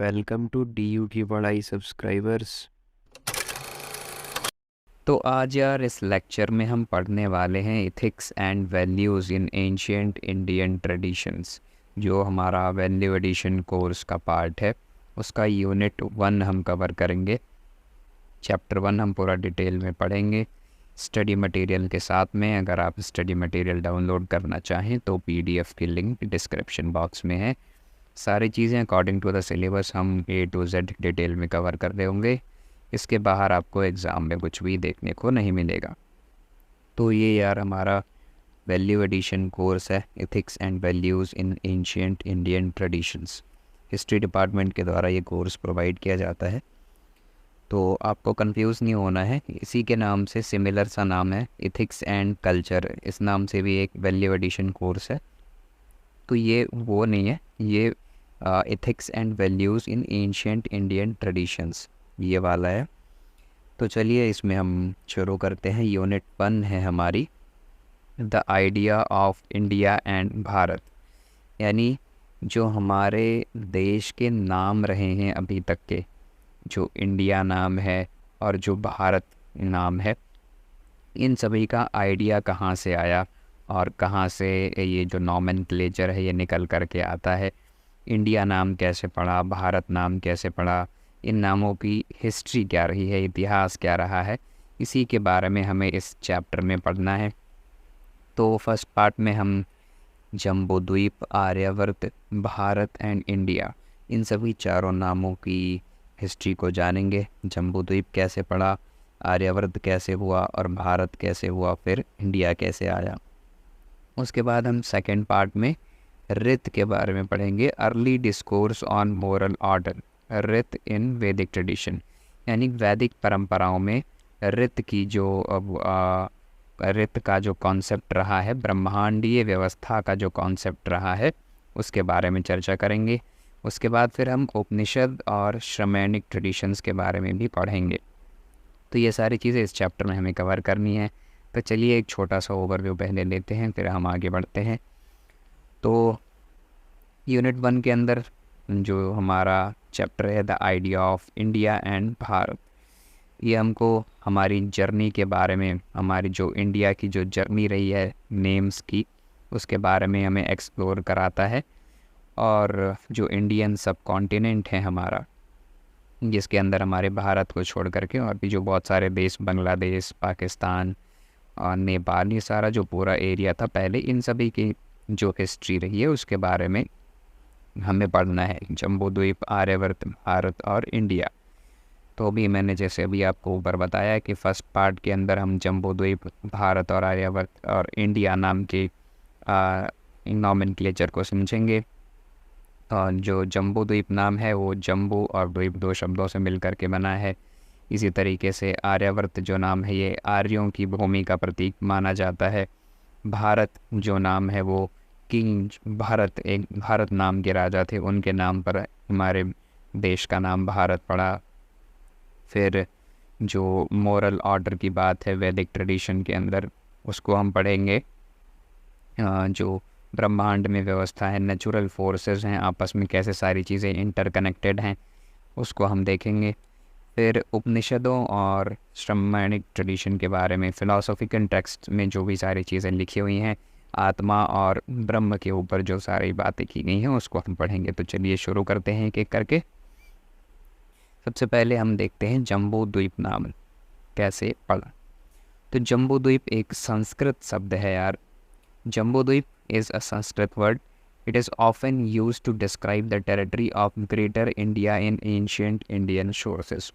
Welcome to DU की पढ़ाई subscribers. तो आज यार इस लेक्चर में हम पढ़ने वाले हैं ethics and values in ancient Indian traditions. जो हमारा वैल्यू एडिशन कोर्स का पार्ट है उसका यूनिट 1 हम कवर करेंगे। चैप्टर 1 हम पूरा डिटेल में पढ़ेंगे स्टडी मटेरियल के साथ में। अगर आप स्टडी मटेरियल डाउनलोड करना चाहें तो PDF की लिंक डिस्क्रिप्शन बॉक्स में है। सारी चीज़ें अकॉर्डिंग टू द सिलेबस हम A to Z डिटेल में कवर कर रहे होंगे। इसके बाहर आपको एग्ज़ाम में कुछ भी देखने को नहीं मिलेगा। तो ये यार हमारा वैल्यू एडिशन कोर्स है, ethics and values in ancient Indian traditions. History department के द्वारा ये कोर्स प्रोवाइड किया जाता है, तो आपको कंफ्यूज नहीं होना है। इसी के नाम से सिमिलर सा नाम है, इथिक्स एंड कल्चर, इस नाम से भी एक वैल्यू एडिशन कोर्स है। तो ये वो नहीं है, ये ethics and values in ancient Indian traditions ये वाला है। तो चलिए इसमें हम शुरू करते हैं। यूनिट 1 है हमारी the idea of India and Bharat, यानी जो हमारे देश के नाम रहे हैं अभी तक के, जो इंडिया नाम है और जो भारत नाम है, इन सभी का आइडिया कहाँ से आया और कहाँ से ये जो नॉमेनक्लेचर है ये निकल कर के आता है। इंडिया नाम कैसे पड़ा, भारत नाम कैसे पड़ा, इन नामों की हिस्ट्री क्या रही है, इतिहास क्या रहा है, इसी के बारे में हमें इस चैप्टर में पढ़ना है। तो फर्स्ट पार्ट में हम जम्बूद्वीप, आर्यावर्त, भारत एंड इंडिया, इन सभी चारों नामों की हिस्ट्री को जानेंगे। जम्बूद्वीप कैसे पड़ा, आर्यावर्त कैसे हुआ और भारत कैसे हुआ, फिर इंडिया कैसे आया। उसके बाद हम सेकंड पार्ट में रित के बारे में पढ़ेंगे, early discourse on moral order, रित इन वैदिक ट्रेडिशन, यानी वैदिक परंपराओं में रित की जो रित का जो कॉन्सेप्ट रहा है, ब्रह्मांडीय व्यवस्था का जो कॉन्सेप्ट रहा है, उसके बारे में चर्चा करेंगे। उसके बाद फिर हम उपनिषद और श्रमैनिक ट्रेडिशंस के बारे में भी पढ़ेंगे। तो ये सारी चीज़ें इस चैप्टर में हमें कवर करनी है। तो चलिए एक छोटा सा ओवरव्यू पहले लेते हैं, फिर हम आगे बढ़ते हैं। तो यूनिट 1 के अंदर जो हमारा चैप्टर है the idea of India and Bharat, ये हमको हमारी जर्नी के बारे में, हमारी जो इंडिया की जो जर्नी रही है नेम्स की, उसके बारे में हमें एक्सप्लोर कराता है। और जो इंडियन सब कॉन्टिनेंट है हमारा, जिसके अंदर हमारे भारत को छोड़ करके और भी जो बहुत सारे देश, बांग्लादेश, पाकिस्तान और नेपाल, ये सारा जो पूरा एरिया था पहले, इन सभी की जो हिस्ट्री रही है उसके बारे में हमें पढ़ना है। जम्बूद्वीप, आर्यावर्त, भारत और इंडिया। तो भी मैंने जैसे अभी आपको ऊपर बताया कि फर्स्ट पार्ट के अंदर हम जम्बूद्वीप, भारत और आर्यावर्त और इंडिया नाम के नॉमेनक्लेचर को समझेंगे। जो जम्बूद्वीप नाम है वो जम्बू और द्वीप दो शब्दों से मिलकर के बना है। इसी तरीके से आर्यावर्त जो नाम है ये आर्यों की भूमि का प्रतीक माना जाता है। भारत जो नाम है वो किंग भारत, एक भारत नाम के राजा थे, उनके नाम पर हमारे देश का नाम भारत पड़ा। फिर जो मोरल ऑर्डर की बात है वैदिक ट्रेडिशन के अंदर, उसको हम पढ़ेंगे। जो ब्रह्मांड में व्यवस्था है, नेचुरल फोर्सेस हैं, आपस में कैसे सारी चीज़ें इंटरकनेक्टेड हैं, उसको हम देखेंगे। फिर उपनिषदों और श्रमैनिक ट्रेडिशन के बारे में, फ़िलासफ़िकल टेक्स्ट में जो भी सारी चीज़ें लिखी हुई हैं, आत्मा और ब्रह्म के ऊपर जो सारी बातें की गई हैं, उसको हम पढ़ेंगे। तो चलिए शुरू करते हैं एक एक करके। सबसे पहले हम देखते हैं जम्बूद्वीप नाम कैसे पढ़ा। तो जम्बूद्वीप एक संस्कृत शब्द है यार। Jambudvipa is a Sanskrit word. It is often used to describe the territory of Greater India in ancient Indian sources.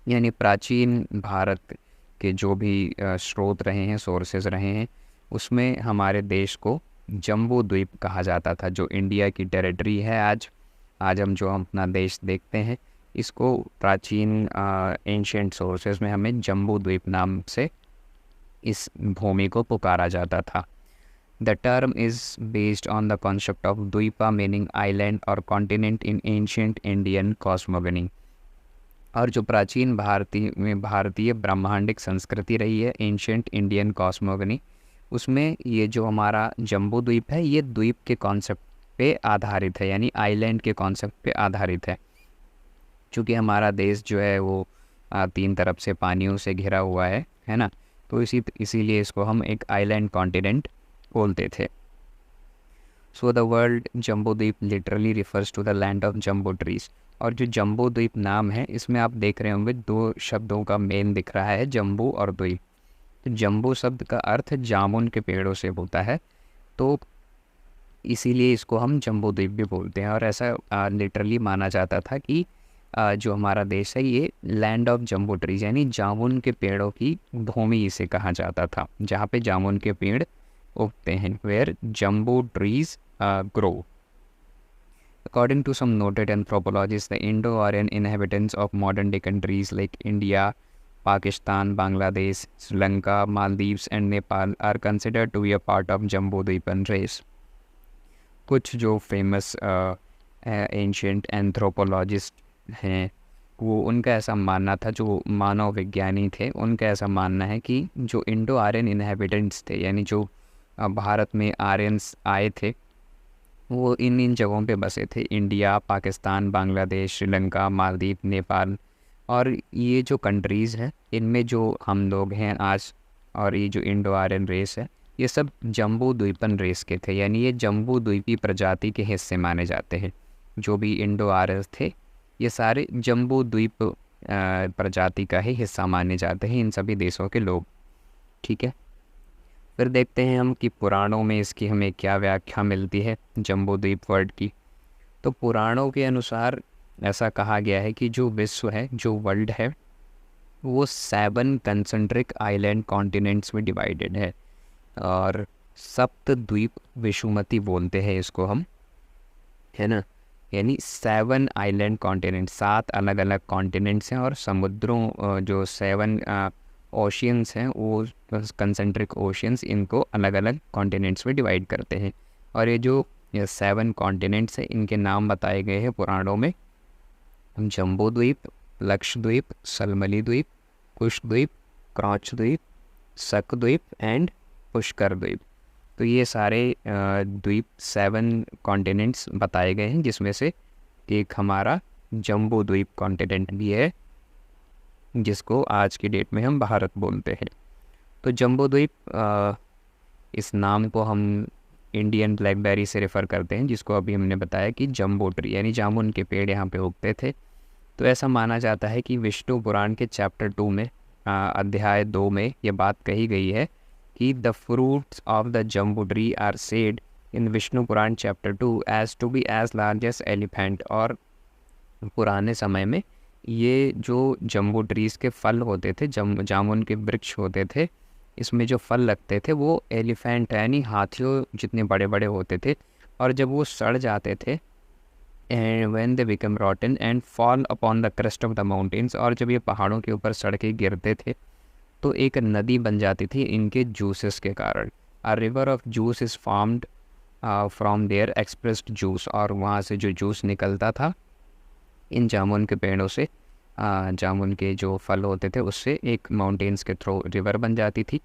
यानी प्राचीन भारत के जो भी स्रोत रहे हैं, सोर्सेज रहे हैं, उसमें हमारे देश को जम्बू द्वीप कहा जाता था। जो इंडिया की टेरिटरी है आज हम जो अपना देश देखते हैं, इसको प्राचीन एंशिएंट सोर्सेज में हमें जम्बू द्वीप नाम से इस भूमि को पुकारा जाता था। The term is based on the concept of Dvipa meaning island or continent in ancient Indian cosmogony. और जो प्राचीन भारतीय ब्रह्मांडिक संस्कृति रही है, एंशिएंट इंडियन कॉस्मोगनी, उसमें ये जो हमारा जम्बू द्वीप है ये द्वीप के कॉन्सेप्ट पे आधारित है, यानी आइलैंड के कॉन्सेप्ट पे आधारित है। चूँकि हमारा देश जो है वो 3 तरफ से पानियों से घिरा हुआ है ना, तो इसीलिए इसको हम एक आइलैंड कॉन्टिनेंट बोलते थे। So the world Jambu Dwipa literally refers to the land of Jambu trees. और जो जम्बू द्वीप नाम है, इसमें आप देख रहे होंगे 2 शब्दों का मेन दिख रहा है, जम्बू और द्वीप। तो जम्बू शब्द का अर्थ जामुन के पेड़ों से होता है, तो इसीलिए इसको हम जम्बू द्वीप भी बोलते हैं। और ऐसा लिटरली माना जाता था कि जो हमारा देश है ये लैंड ऑफ जम्बू ट्रीज, यानी जामुन के पेड़ों की भूमि इसे कहा जाता था, जहाँ पे जामुन के पेड़ उगते हैं, where Jambu trees grow. According to some noted anthropologists, the Indo-Aryan inhabitants of modern-day countries like India, Pakistan, Bangladesh, Sri Lanka, Maldives and Nepal are considered to be a part of Jambudvipan race. कुछ जो famous ancient anthropologist हैं, वो उनका ऐसा मानना था, जो मानव विज्ञानी थे, उनका ऐसा मानना है कि जो इंडो आर्यन इनहेबिटेंट्स थे, यानी जो भारत में आर्यंस आए थे, वो इन जगहों पे बसे थे, इंडिया, पाकिस्तान, बांग्लादेश, श्रीलंका, मालदीव, नेपाल। और ये जो कंट्रीज़ हैं, इनमें जो हम लोग हैं आज, और ये जो इंडो आर्यन रेस है, ये सब जम्बू द्वीपन रेस के थे, यानी ये जम्बू द्वीपी प्रजाति के हिस्से माने जाते हैं। जो भी इंडो आर्यंस थे, ये सारे जम्बू द्वीप प्रजाति का ही हिस्सा माने जाते हैं, इन सभी देशों के लोग। ठीक है, फिर देखते हैं हम कि पुराणों में इसकी हमें क्या व्याख्या मिलती है जम्बूद्वीप वर्ड की। तो पुराणों के अनुसार ऐसा कहा गया है कि जो विश्व है, जो वर्ल्ड है, वो 7 कंसेंट्रिक आइलैंड कॉन्टिनेंट्स में डिवाइडेड है, और सप्तद्वीप विषुमति बोलते हैं इसको हम, है ना। यानी 7 आइलैंड कॉन्टिनेंट, 7 अलग अलग कॉन्टिनेंट्स हैं, और समुद्रों जो 7 ओशियंस हैं, वो कंसेंट्रिक ओशियंस, इनको अलग अलग कॉन्टिनेंट्स में डिवाइड करते हैं। और ये जो 7 कॉन्टिनेंट्स हैं, इनके नाम बताए गए हैं पुराणों में, जम्बूद्वीप, लक्षद्वीप, सलमली द्वीप, कुशद्वीप, क्रौचद्वीप, शकद्वीप एंड पुष्कर द्वीप। तो ये सारे द्वीप 7 कॉन्टिनेंट्स बताए गए हैं, जिसमें से एक हमारा जम्बूद्वीप कॉन्टिनेंट भी है, जिसको आज की डेट में हम भारत बोलते हैं। तो जम्बूद्वीप, इस नाम को हम इंडियन ब्लैकबेरी से रेफ़र करते हैं, जिसको अभी हमने बताया कि जम्बू ट्री, यानी जामुन के पेड़ यहाँ पे उगते थे। तो ऐसा माना जाता है कि विष्णु पुराण के चैप्टर 2 में, अध्याय 2 में ये बात कही गई है कि the fruits of the Jambu tree are said in Vishnu Purana chapter 2 as to be as large as elephant. और पुराने समय में ये जो जम्बू ट्रीज़ के फल होते थे, जामुन के वृक्ष होते थे, इसमें जो फल लगते थे वो एलिफेंट यानी हाथियों जितने बड़े बड़े होते थे। और जब वो सड़ जाते थे, and when they become रॉटन and fall upon the crest of the mountains, और जब ये पहाड़ों के ऊपर सड़ के गिरते थे, तो एक नदी बन जाती थी इनके जूसेस के कारण। A river of juice is formed from there expressed juice. और वहाँ से जो जूस निकलता था इन जामुन के पेड़ों से, जामुन के जो फल होते थे, उससे एक माउंटेन्स के थ्रू रिवर बन जाती थी।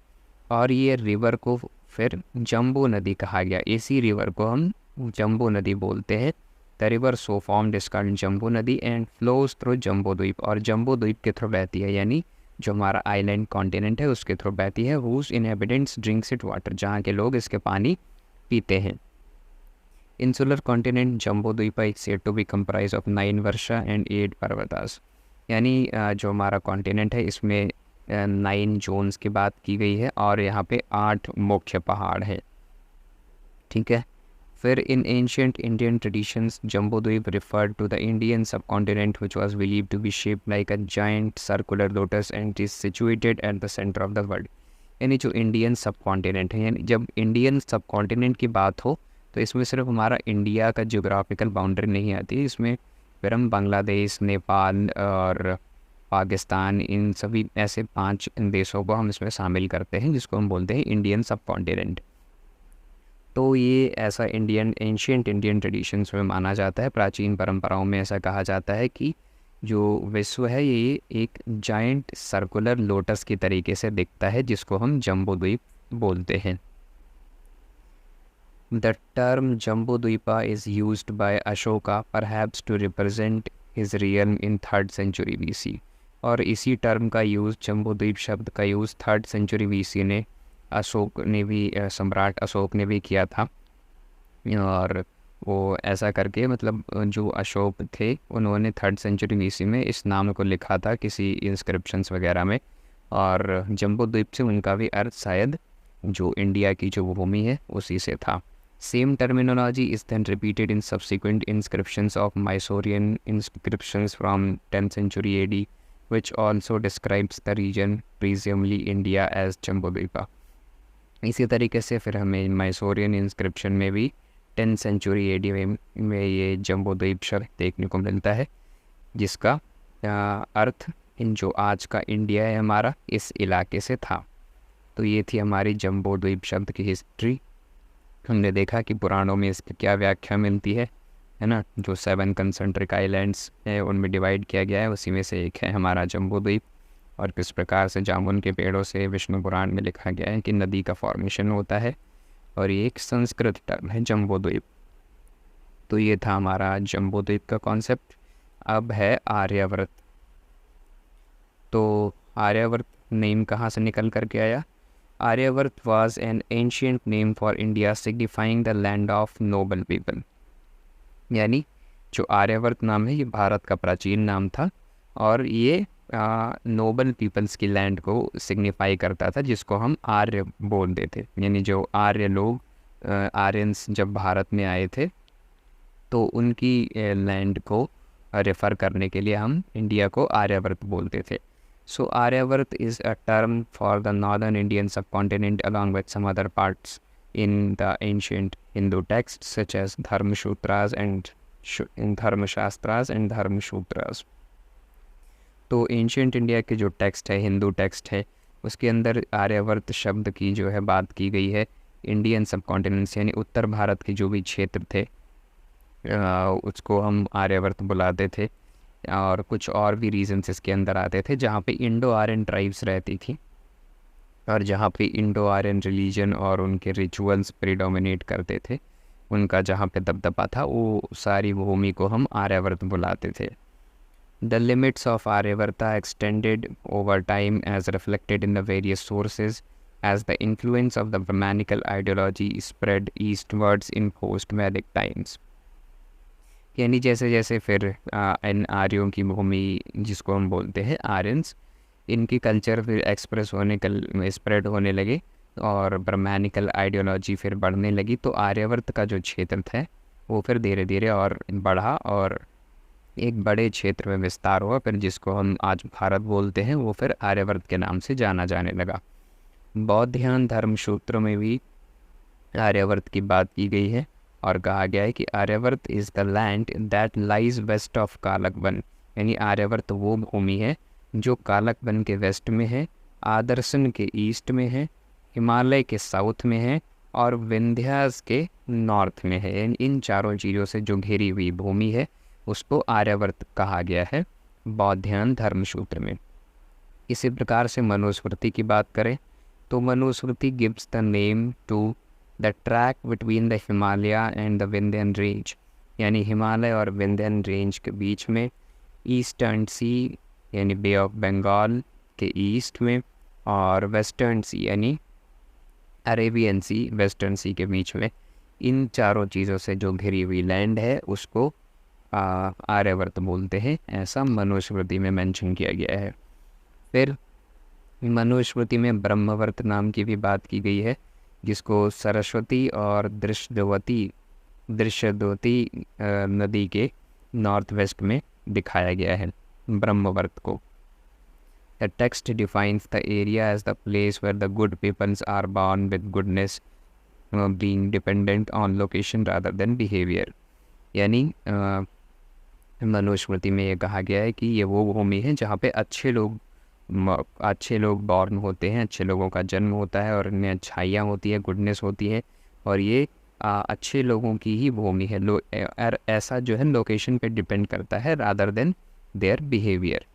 और ये रिवर को फिर जम्बू नदी कहा गया। इसी रिवर को हम जम्बू नदी बोलते हैं। The river so formed is called Jambu Nadi and flows through Jambu द्वीप। और जम्बू द्वीप के थ्रू बहती है, यानी जो हमारा आइलैंड कॉन्टिनेंट है उसके थ्रू बहती है। Whose inhabitants drinks it water, जहाँ के लोग इसके पानी पीते हैं। Insular continent Jambudvipa is said to be comprise of 9 वर्षा एंड 8 पर्वतास। यानी जो हमारा कॉन्टिनेंट है, इसमें 9 जोन्स की बात की गई है, और यहाँ पे 8 मुख्य पहाड़ है। ठीक है, फिर in ancient Indian traditions Jambudvip referred to the Indian subcontinent which was believe to be shaped like a giant circular lotus and is situated at the centre of the world. यानी जो इंडियन सब continent है, यानी जब Indian सब continent की बात हो तो इसमें सिर्फ हमारा इंडिया का ज्योग्राफिकल बाउंड्री नहीं आती, इसमें फिर हम बांग्लादेश, नेपाल और पाकिस्तान, इन सभी ऐसे 5 देशों को हम इसमें शामिल करते हैं, जिसको हम बोलते हैं इंडियन सब कॉन्टिनेंट। तो ये ऐसा एंशियंट इंडियन ट्रेडिशंस में माना जाता है, प्राचीन परंपराओं में ऐसा कहा जाता है कि जो विश्व है ये एक जाइंट सर्कुलर लोटस की तरीके से दिखता है, जिसको हम जम्बूद्वीप बोलते हैं। The term Jambudvipa is used by Ashoka perhaps to represent his realm in 3rd century BC। और इसी टर्म का यूज़, जम्बूद्वीप शब्द का यूज़ 3rd सेंचुरी BC ने अशोक ने भी सम्राट अशोक ने भी किया था। और वो ऐसा करके मतलब जो अशोक थे उन्होंने 3rd सेंचुरी BC में इस नाम को लिखा था किसी इंस्क्रिप्शंस वगैरह में। और जम्बूद्वीप से उनका भी अर्थ शायद जो इंडिया की जो भूमि है उसी से था। Same terminology is then repeated in subsequent inscriptions of Mysorean inscriptions from 10th century AD which also describes the region, presumably India, as जम्बूद्वीपा। इसी तरीके से फिर हमें माइसोरियन इंस्क्रिप्शन में भी 10th century AD में ये जम्बूद्वीप शब्द देखने को मिलता है, जिसका अर्थ इन जो आज का इंडिया है हमारा, इस इलाके से था। तो ये थी हमारी जम्बूद्वीप शब्द की हिस्ट्री। हमने देखा कि पुराणों में इसकी क्या व्याख्या मिलती है ना, जो 7 कंसेंट्रिक आइलैंड्स है उनमें डिवाइड किया गया है, उसी में से एक है हमारा जम्बूद्वीप। और किस प्रकार से जामुन के पेड़ों से विष्णु पुराण में लिखा गया है कि नदी का फॉर्मेशन होता है, और ये एक संस्कृत टर्म है जम्बूद्वीप। तो ये था हमारा जम्बूद्वीप का कॉन्सेप्ट। अब है आर्यावर्त। तो आर्यावर्त नेम कहाँ से निकल करके आया? Aryavarta was an ancient name for India signifying the land of noble people. यानी जो आर्यावर्त नाम है ये भारत का प्राचीन नाम था, और ये नोबल पीपल्स की लैंड को सिग्निफाई करता था, जिसको हम आर्य बोलते थे। यानी जो आर्य लोग, आर्यंस जब भारत में आए थे तो उनकी लैंड को रेफ़र करने के लिए हम इंडिया को आर्यावर्त बोलते थे। So Aryavarta is a term for the northern Indian subcontinent along with some other parts in the ancient Hindu texts such as Dharmashastras and Dharmashutras। तो एंशियंट इंडिया के जो टेक्स्ट है, हिंदू टेक्स्ट है, उसके अंदर आर्यावर्त शब्द की जो है बात की गई है। इंडियन सबकॉन्टिनेंट्स यानी उत्तर भारत के जो भी क्षेत्र थे उसको हम आर्यावर्त बुलाते थे। और कुछ और भी रीजन्स इसके अंदर आते थे, जहाँ पे इंडो आर्यन ट्राइब्स रहती थी और जहाँ पे इंडो आर्यन रिलीजन और उनके रिचुअल्स प्रीडोमिनेट करते थे, उनका जहाँ पे दबदबा था, वो सारी भूमि को हम आर्यावर्त बुलाते थे। The limits of Aryavarta extended over time as reflected in the various sources as the influence of the brahmanical ideology spread eastwards in post Vedic times. यानी जैसे जैसे फिर इन आर्यों की भूमि, जिसको हम बोलते हैं आर्यंस, इनकी कल्चर फिर स्प्रेड होने लगे और ब्रह्मैनिकल आइडियोलॉजी फिर बढ़ने लगी, तो आर्यावर्त का जो क्षेत्र था वो फिर धीरे धीरे और बढ़ा और एक बड़े क्षेत्र में विस्तार हुआ। फिर जिसको हम आज भारत बोलते हैं वो फिर आर्यावर्त के नाम से जाना जाने लगा। बौद्धियान धर्मसूत्र में भी आर्यावर्त की बात की गई है और कहा गया है कि Aryavarta is the land that lies west of Kalakavana. यानी आर्यावर्त वो भूमि है जो कालकवन के वेस्ट में है, आदर्शन के ईस्ट में है, हिमालय के साउथ में है और विंध्यास के नॉर्थ में है। इन चारों चीज़ों से जो घिरी हुई भूमि है उसको आर्यावर्त कहा गया है बौद्धियान धर्मसूत्र में। इसी प्रकार से मनुस्मृति की बात करें तो Manusmriti gives the name to the track between the Himalaya and the Vindhyan range. यानी हिमालय और विंध्यन रेंज के बीच में ईस्टर्न सी यानी बे ऑफ बंगाल के ईस्ट में और वेस्टर्न सी यानी अरेबियन सी, वेस्टर्न सी के बीच में, इन चारों चीज़ों से जो घिरी हुई लैंड है उसको आर्यावर्त बोलते हैं, ऐसा मनुस्मृति में मेंशन किया गया है। फिर मनुस्मृति में ब्रह्मवर्त नाम की भी बात की गई है, जिसको सरस्वती और दृश्यद्वती नदी के नॉर्थ वेस्ट में दिखाया गया है ब्रह्मवर्त को। The text defines the area as the place where the good peoples are born with goodness, being dependent on location rather than behavior। यानी मनुस्मृति में ये कहा गया है कि ये वो भूमि है जहाँ पे अच्छे लोग बॉर्न होते हैं, अच्छे लोगों का जन्म होता है और इनमें अच्छाइयाँ होती है, गुडनेस होती है, और ये अच्छे लोगों की ही भूमि है। ऐसा जो है लोकेशन पे डिपेंड करता है रादर देन देयर बिहेवियर।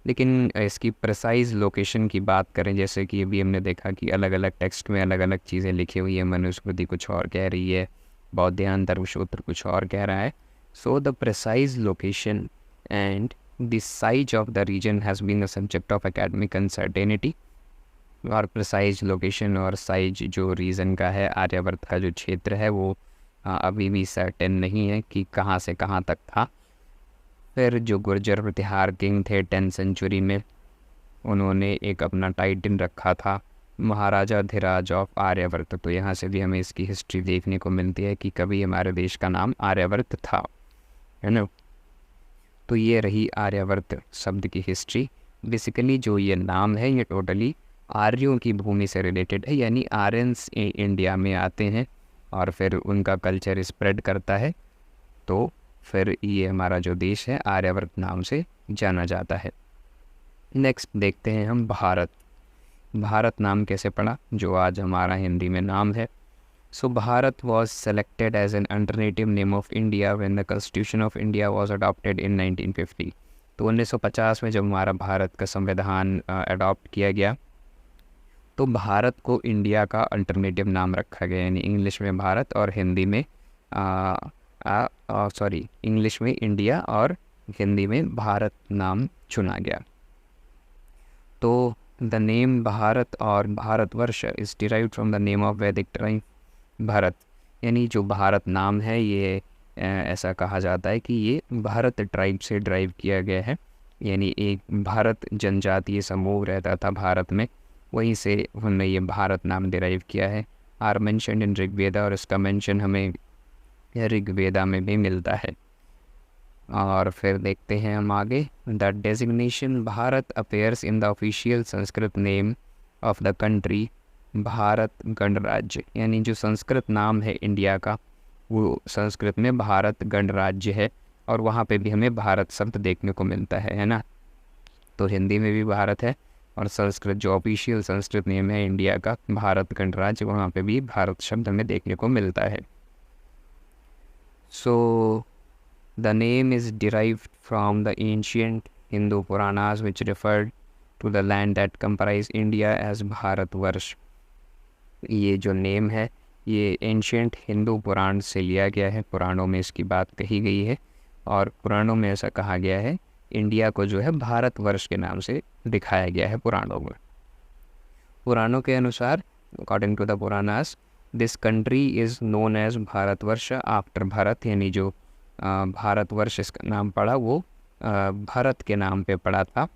लेकिन इसकी प्रिसाइज लोकेशन की बात करें, जैसे कि अभी हमने देखा कि अलग अलग टेक्स्ट में अलग अलग चीज़ें लिखी हुई है, मनुस्मृति कुछ और कह रही है, बौद्धियान धर्मसूत्र कुछ और कह रहा है, So the precise location and the size of the region has been the subject of academic uncertainty. और प्रिसाइज लोकेशन और साइज जो रीजन का है, आर्यवर्त का जो क्षेत्र है वो अभी भी सर्टेन नहीं है कि कहाँ से कहाँ तक था। फिर जो गुर्जर प्रतिहार किंग थे 10th सेंचुरी में, उन्होंने एक अपना टाइटल रखा था महाराजा धीराज ऑफ आर्यवर्त। तो यहाँ से भी हमें इसकी हिस्ट्री देखने को मिलती है कि कभी हमारे देश का नाम आर्यवर्त था, है ना। तो ये रही आर्यवर्त शब्द की हिस्ट्री। बेसिकली जो ये नाम है ये टोटली आर्यों की भूमि से रिलेटेड है, यानी आर्यंस इंडिया में आते हैं और फिर उनका कल्चर स्प्रेड करता है, तो फिर ये हमारा जो देश है आर्यवर्त नाम से जाना जाता है। नेक्स्ट देखते हैं हम भारत। भारत नाम कैसे पड़ा, जो आज हमारा हिंदी में नाम है। So Bharat was selected as an alternative name of India when the constitution of India was adopted in 1950। तो 1950 में जब हमारा भारत का संविधान अडॉप्ट किया गया तो भारत को इंडिया का अल्टरनेटिव नाम रखा गया, यानी इंग्लिश में भारत और हिंदी में इंग्लिश में इंडिया और हिंदी में भारत नाम चुना गया। तो द नेम भारत और Bharatvarsh is derived from the name of वैदिक ट्राइब भारत, यानी जो भारत नाम है ये ऐसा कहा जाता है कि ये भारत ट्राइब से ड्राइव किया गया है, यानी एक भारत जनजातीय समूह रहता था भारत में, वहीं से उन्होंने ये भारत नाम डिराइव किया है। आर मेंशन्ड इन ऋग्वेदा, और इसका मेंशन हमें ऋग्वेदा में भी मिलता है। और फिर देखते हैं हम आगे। The designation Bharat appears in the official Sanskrit name of the country Bharat गणराज्य, यानी जो संस्कृत नाम है इंडिया का वो संस्कृत में भारत गणराज्य है, और वहाँ पे भी हमें भारत शब्द देखने को मिलता है ना। तो हिंदी में भी भारत है और संस्कृत जो ऑफिशियल संस्कृत नेम है इंडिया का भारत गणराज्य, वहाँ पे भी भारत शब्द हमें देखने को मिलता है। So the name is derived from the ancient Hindu Puranas which referred to the land that comprise India as Bharatvarsha. ये जो नेम है ये एंशियंट हिंदू पुराण से लिया गया है, पुराणों में इसकी बात कही गई है और पुराणों में ऐसा कहा गया है, इंडिया को जो है भारतवर्ष के नाम से दिखाया गया है पुराणों में। पुराणों के अनुसार according to the Puranas this country is known as Bharatvarsha after Bharat, यानी जो भारतवर्ष इसका नाम पड़ा वो भारत के नाम पे पड़ा था,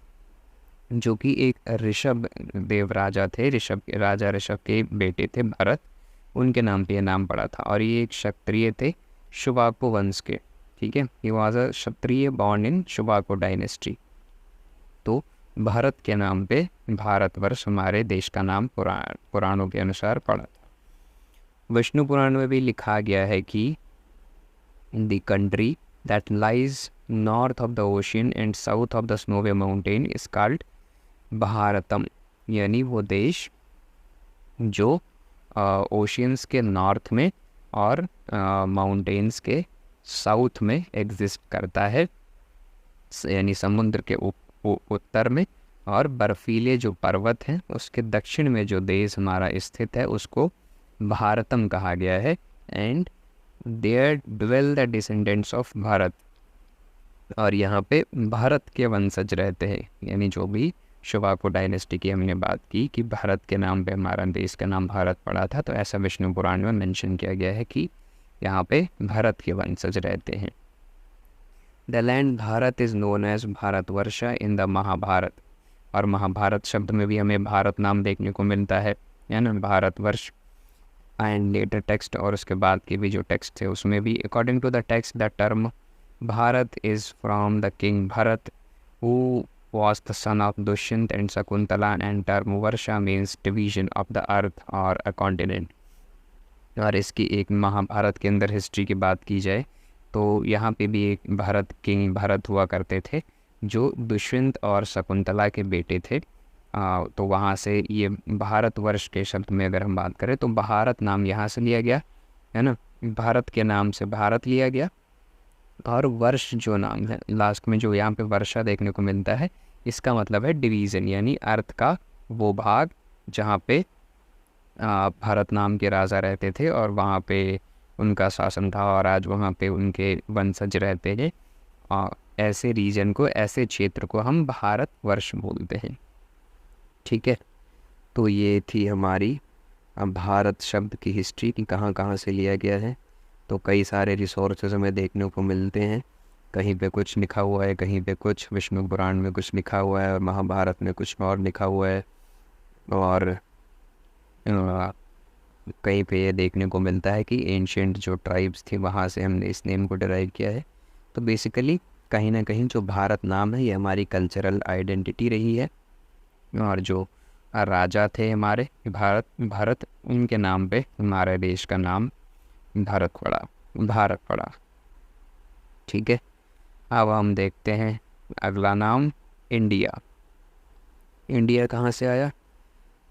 जो कि एक ऋषभ देव राजा थे, राजा ऋषभ के बेटे थे भरत, उनके नाम पे ये नाम पड़ा था। और ये एक क्षत्रिय थे शुभाको वंश के, ठीक है, he was a Kshatriya born in शुभाको डायनेस्टी। तो भारत के नाम पे भारतवर्ष हमारे देश का नाम पुराणों के अनुसार पड़ा था। विष्णु पुराण में भी लिखा गया है कि the country that lies north of the ocean and south of the snowy mountain is called Bharatam, यानी वो देश जो ओशियंस के नॉर्थ में और माउंटेन्स के साउथ में एग्जिस्ट करता है, यानी समुद्र के उत्तर में और बर्फीले जो पर्वत हैं उसके दक्षिण में जो देश हमारा स्थित है उसको भारतम कहा गया है। And there dwell the descendants of Bharat, और यहाँ पे भारत के वंशज रहते हैं, यानी जो भी शुभाको डायनेस्टी की हमने बात की कि भारत के नाम पे हमारा देश का नाम भारत पड़ा था, तो ऐसा विष्णु पुराण में मेंशन किया गया है कि यहाँ पे भारत के वंशज रहते हैं। The land Bharat is known as Bharatvarsha in the Mahabharata, और महाभारत शब्द में भी हमें भारत नाम देखने को मिलता है ना, भारतवर्ष। एंड लेटर टेक्स्ट, और उसके बाद के भी जो टेक्स्ट थे उसमें भी according to the text the term Bharat is from the king Bharata who was the son of Dushyant and Shakuntala, and term Varsha means division of the earth or a continent। और इसकी एक महाभारत के अंदर हिस्ट्री की बात की जाए तो यहाँ पे भी एक भारत किंग भारत हुआ करते थे जो दुष्यंत और शकुंतला के बेटे थे। तो वहाँ से ये भारतवर्ष के शब्द में अगर हम बात करें तो भारत नाम यहाँ से लिया गया है ना, भारत के नाम से भारत लिया गया, और वर्ष जो नाम है लास्ट में जो यहाँ पे वर्षा देखने को मिलता है इसका मतलब है डिवीज़न, यानी अर्थ का वो भाग जहाँ पे भारत नाम के राजा रहते थे और वहाँ पे उनका शासन था और आज वहाँ पे उनके वंशज रहते हैं। और ऐसे रीजन को, ऐसे क्षेत्र को हम भारतवर्ष बोलते हैं। ठीक है, तो ये थी हमारी भारत शब्द की हिस्ट्री कि कहाँ कहाँ से लिया गया है। तो कई सारे रिसोर्सेज हमें देखने को मिलते हैं, कहीं पे कुछ लिखा हुआ है, कहीं पे कुछ विष्णु पुराण में कुछ लिखा हुआ है, और महाभारत में कुछ और लिखा हुआ है, और कहीं पे ये देखने को मिलता है कि एंशियंट जो ट्राइब्स थी वहाँ से हमने इस नेम को डिराइव किया है। तो बेसिकली कहीं ना कहीं जो भारत नाम है ये हमारी कल्चरल आइडेंटिटी रही है, और जो राजा थे हमारे भारत उनके नाम पे हमारे देश का नाम भारत पड़ा। ठीक है, अब हम देखते हैं अगला नाम, इंडिया। इंडिया कहाँ से आया?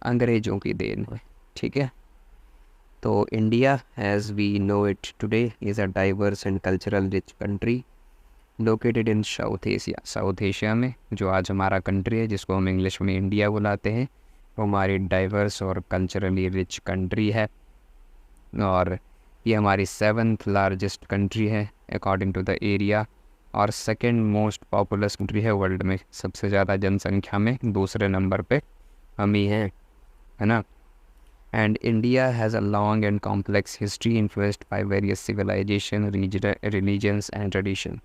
अंग्रेज़ों की देन है। ठीक है, तो India as we know it today is a diverse and cultural rich country located in South Asia. South Asia में जो आज हमारा कंट्री है, जिसको हम इंग्लिश में इंडिया बुलाते हैं, वो हमारी डाइवर्स और कल्चरली रिच कंट्री है। और ये हमारी 7th लार्जेस्ट कंट्री है अकॉर्डिंग टू द एरिया, और 2nd मोस्ट पॉपुलस कंट्री है वर्ल्ड में। सबसे ज़्यादा जनसंख्या में दूसरे नंबर पे हम ही हैं, है ना। And India has a long and complex history influenced by various civilization, religions and tradition.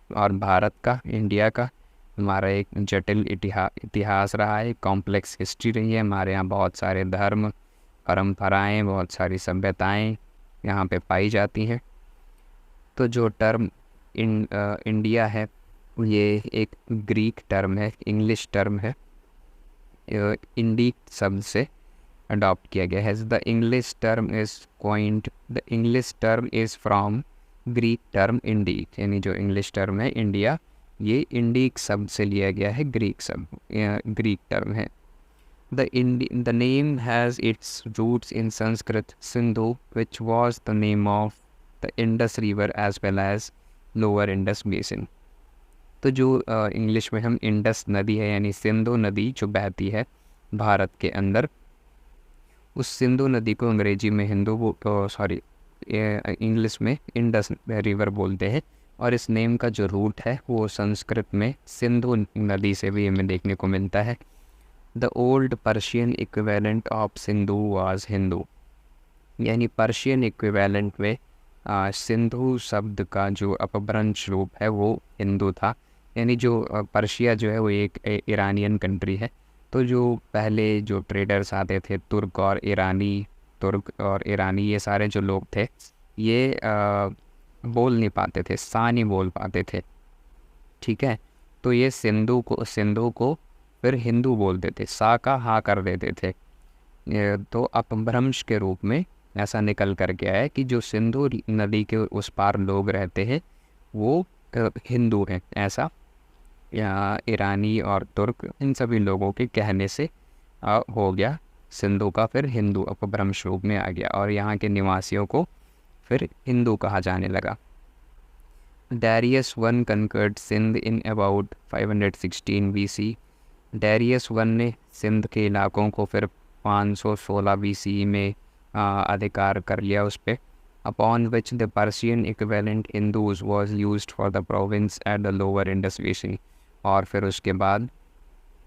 और भारत का, इंडिया का हमारा एक जटिल इतिहास रहा है, कॉम्प्लेक्स हिस्ट्री रही है। हमारे यहाँ बहुत सारे धर्म, परंपराएं, बहुत सारी सभ्यताएं यहाँ पे पाई जाती हैं। तो जो टर्म इंडिया है ये एक ग्रीक टर्म है, इंग्लिश टर्म है, इंडी शब्द से अडॉप्ट किया गया है। The English term is from Greek term इंडी, यानी जो इंग्लिश टर्म है इंडिया, ये इंडिक शब्द से लिया गया है, ग्रीक टर्म है। The name has its roots in Sanskrit Sindhu, which was the name of the Indus River as well as Lower Indus Basin. तो जो इंग्लिश में हम इंडस नदी है, यानी सिंधु नदी जो बहती है भारत के अंदर, उस सिंधु नदी को अंग्रेजी में इंग्लिश में इंडस रिवर बोलते हैं। और इस नेम का जो रूट है वो संस्कृत में सिंधु नदी से भी हमें देखने को मिलता है। The old Persian equivalent of Sindhu was Hindu, यानी पर्शियन इक्विवेलेंट में सिंधु शब्द का जो अपभ्रंश रूप है वो हिंदू था। यानी जो पर्शिया जो है वो एक ईरानियन कंट्री है। तो जो पहले जो ट्रेडर्स आते थे, तुर्क और ईरानी, ये सारे जो लोग थे ये बोल नहीं पाते थे, सा नहीं बोल पाते थे। ठीक है, तो ये सिंधु को फिर हिंदू बोलते थे, सा का हा कर देते थे। तो अपभ्रंश के रूप में ऐसा निकल कर के आया कि जो सिंधु नदी के उस पार लोग रहते हैं वो हिंदू हैं, ऐसा या ईरानी और तुर्क इन सभी लोगों के कहने से हो गया। सिंधु का फिर हिंदू अपभ्रंश रूप में आ गया और यहाँ के निवासियों को फिर हिंदू कहा जाने लगा। Darius I conquered Sindh in about 516 BC। Darius I ने सिंध के इलाकों को फिर 516 BC में अधिकार कर लिया उस पर। Upon which the Persian equivalent Hindus was used for the province at the lower Indus Basin। और फिर उसके बाद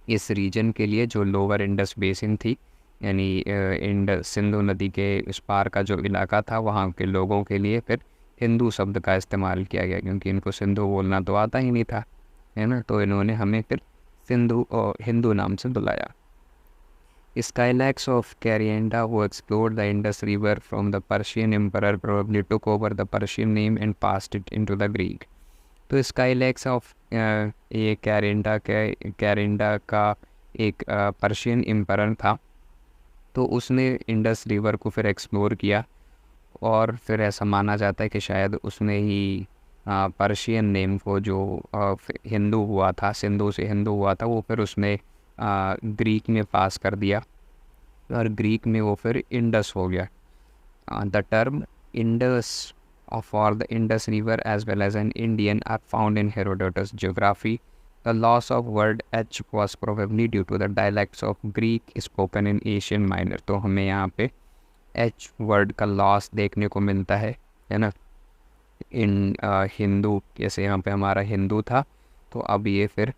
इस रीजन के लिए जो लोअर इंडस बेसिन थी, यानी सिंधु नदी के उस पार का जो इलाका था, वहाँ के लोगों के लिए फिर हिंदू शब्द का इस्तेमाल किया गया, क्योंकि इनको सिंधु बोलना तो आता ही नहीं था, है ना। तो इन्होंने हमें फिर सिंधु और हिंदू नाम से बुलाया। Skylax of Karyenda, who explored the Indus River from the Persian emperor, probably took over the Persian name and passed it into the Greek। तो स्काईलैक्स ऑफ ये कैरेंडा का एक पर्शियन एम्परर था, तो उसने इंडस रिवर को फिर एक्सप्लोर किया और फिर ऐसा माना जाता है कि शायद उसने ही पर्शियन नेम को जो हिंदू हुआ था, सिंधु से हिंदू हुआ था, वो फिर उसने ग्रीक में पास कर दिया और ग्रीक में वो फिर इंडस हो गया। The term Indus for the Indus River as well as an Indian are found in Herodotus' geography। The loss of word H was probably due to the dialects of Greek spoken in Asian Minor। तो हमें यहाँ पे H word का loss देखने को मिलता है ना। इन हिंदू, जैसे यहाँ पे हमारा हिंदू था, तो अब ये फिर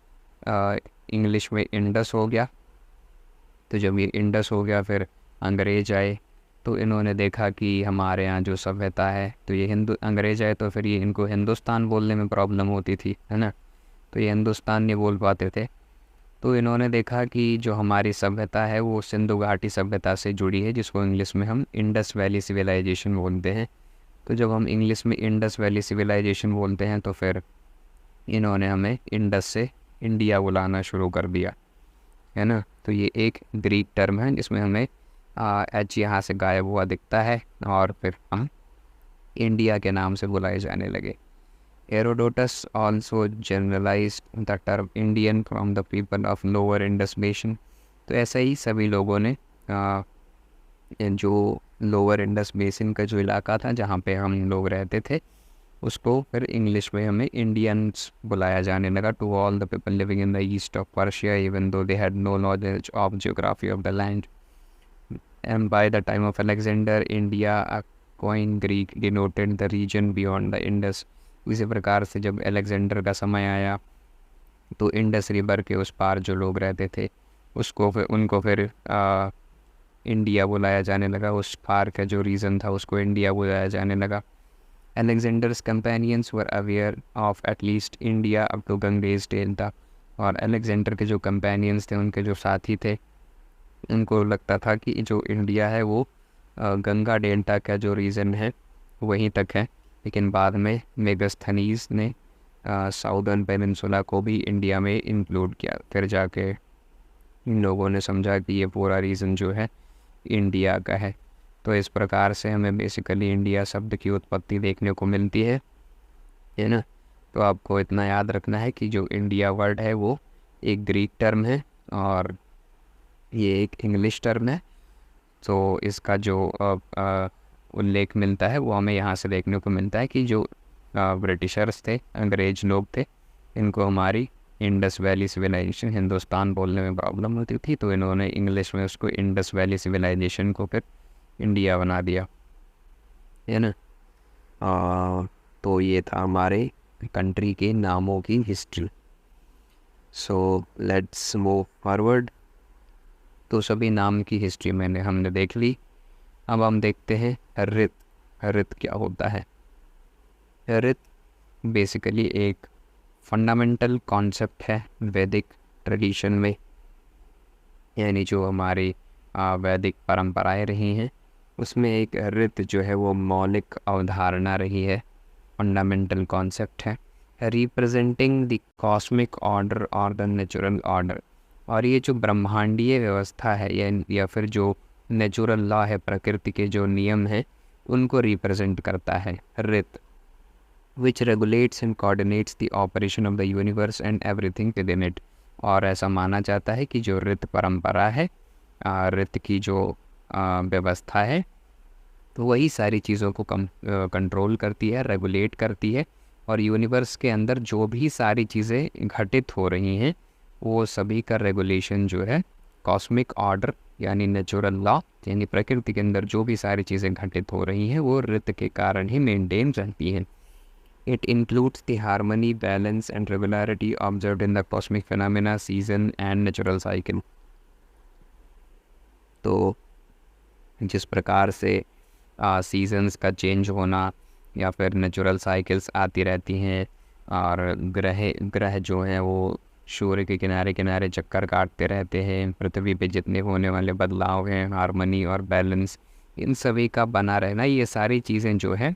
इंग्लिश में इंडस हो गया। तो जब ये इंडस हो गया, फिर अंग्रेज आए, तो इन्होंने देखा कि हमारे यहाँ जो सभ्यता है, तो ये अंग्रेज आए तो फिर ये इनको हिंदुस्तान बोलने में प्रॉब्लम होती थी, है ना। तो ये हिंदुस्तान नहीं बोल पाते थे। तो इन्होंने देखा कि जो हमारी सभ्यता है वो सिंधु घाटी सभ्यता से जुड़ी है, जिसको इंग्लिश में हम इंडस वैली सिविलाइजेशन बोलते हैं। तो जब हम इंग्लिश में इंडस वैली सिविलाइजेशन बोलते हैं, तो फिर इन्होंने हमें इंडस से इंडिया बुलाना शुरू कर दिया, है ना। तो ये एक ग्रीक टर्म है जिसमें हमें एच यहाँ से गायब हुआ दिखता है, और फिर हम इंडिया के नाम से बुलाए जाने लगे। Herodotus also generalized the term Indian from the people of lower Indus basin. तो ऐसा ही सभी लोगों ने जो लोअर इंडस बेसिन का जो इलाका था जहाँ पे हम लोग रहते थे, उसको फिर इंग्लिश में हमें इंडियंस बुलाया जाने लगा। To all the people living in the east of Persia even though they had no knowledge of geography of the land. And by the time of Alexander India a coin Greek denoted the region beyond the Indus. इसी प्रकार से जब Alexander का समय आया, तो Indus river के उस पार जो लोग रहते थे उनको फिर इंडिया बुलाया जाने लगा। उस पार का जो रीज़न था उसको इंडिया बुलाया जाने लगा। Alexander's companions were aware of at least India up to Ganges delta। और अलेक्जेंडर के जो कंपेनियंस थे, उनके जो साथी थे, उनको लगता था कि जो इंडिया है वो गंगा डेल्टा का जो रीजन है वहीं तक है। लेकिन बाद में मेगस्थनीज ने साउदर्न पेनिनसुला को भी इंडिया में इंक्लूड किया। फिर जाके इन लोगों ने समझा कि ये पूरा रीजन जो है इंडिया का है। तो इस प्रकार से हमें बेसिकली इंडिया शब्द की उत्पत्ति देखने को मिलती है ना। तो आपको इतना याद रखना है कि जो इंडिया वर्ड है वो एक ग्रीक टर्म है और ये एक इंग्लिश टर्म है। तो इसका जो उल्लेख मिलता है वो हमें यहाँ से देखने को मिलता है कि जो ब्रिटिशर्स थे, अंग्रेज लोग थे, इनको हमारी इंडस वैली सिविलाइजेशन हिंदुस्तान बोलने में प्रॉब्लम होती थी, तो इन्होंने इंग्लिश में उसको इंडस वैली सिविलाइजेशन को फिर इंडिया बना दिया, है ना। तो ये था हमारे कंट्री के नामों की history. So let's move forward. तो सभी नाम की हिस्ट्री हमने देख ली। अब हम देखते हैं ऋत। ऋत क्या होता है? ऋत बेसिकली एक फंडामेंटल कॉन्सेप्ट है वैदिक ट्रेडिशन में, यानी जो हमारी वैदिक परंपराएं रही हैं उसमें एक ऋत जो है वो मौलिक अवधारणा रही है, फंडामेंटल कॉन्सेप्ट है, रिप्रेजेंटिंग द कॉस्मिक ऑर्डर और द नेचुरल ऑर्डर। और ये जो ब्रह्मांडीय व्यवस्था है या फिर जो नेचुरल लॉ है, प्रकृति के जो नियम हैं, उनको रिप्रेजेंट करता है Rta, which regulates and coordinates the operation of the universe and everything within it. और ऐसा माना जाता है कि जो ऋत परंपरा है, ऋत की जो व्यवस्था है, तो वही सारी चीज़ों को कंट्रोल करती है, रेगुलेट करती है। और यूनिवर्स के अंदर जो भी सारी चीज़ें घटित हो रही हैं वो सभी का रेगुलेशन जो है कॉस्मिक ऑर्डर यानी नेचुरल लॉ, यानी प्रकृति के अंदर जो भी सारी चीज़ें घटित हो रही हैं वो ऋत के कारण ही मेंटेन रहती हैं। It includes the harmony, balance and regularity observed in the cosmic phenomena, season and natural cycle. तो जिस प्रकार से सीजन्स का चेंज होना या फिर नेचुरल साइकिल्स आती रहती हैं, और ग्रह जो हैं वो सूर्य के किनारे किनारे चक्कर काटते रहते हैं, पृथ्वी पे जितने होने वाले बदलाव हैं, हार्मनी और बैलेंस, इन सभी का बना रहना, ये सारी चीज़ें जो है